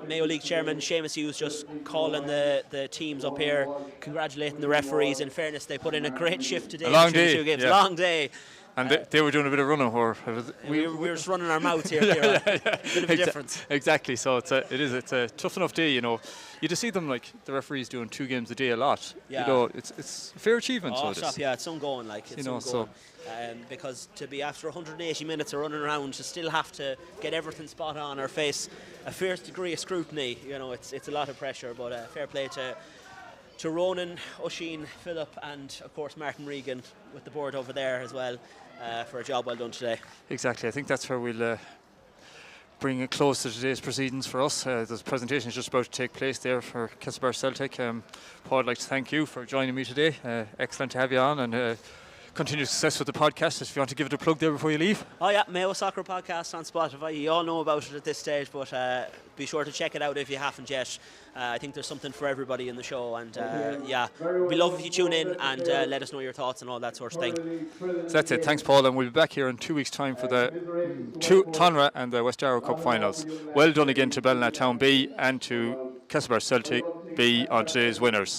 Mayo League Chairman Seamus Hughes just calling the teams up here, congratulating the referees. In fairness, they put in a great shift today. A long day. Two games. Yeah. Long day. And they were doing a bit of running where we were just running our mouths here. A bit of a difference. Exactly. So it's a tough enough day, you know. You just see them, like, the referees doing 2 games a day a lot. Yeah. You know, it's a fair achievement. Oh, so stop, yeah, it's ongoing, like, it's ongoing. Because to be after 180 minutes of running around, to still have to get everything spot on or face a fierce degree of scrutiny, you know, it's a lot of pressure. But fair play to to Ronan, Oisin, Philip, and of course Martin Regan with the board over there as well for a job well done today. Exactly. I think that's where we'll bring it close to today's proceedings for us. The presentation is just about to take place there for Castlebar Celtic. Paul, I'd like to thank you for joining me today. Excellent to have you on, and continued success with the podcast. If you want to give it a plug there before you leave. Oh yeah, Mayo Soccer Podcast on Spotify. You all know about it at this stage, but be sure to check it out if you haven't yet. I think there's something for everybody in the show, and we love if you tune in and let us know your thoughts and all that sort of thing. So that's it. Thanks, Paul, and we'll be back here in 2 weeks' time for the Tonra and the West Arrow Cup finals. Well done again to Ballina Town B and to Castlebar Celtic B on today's winners.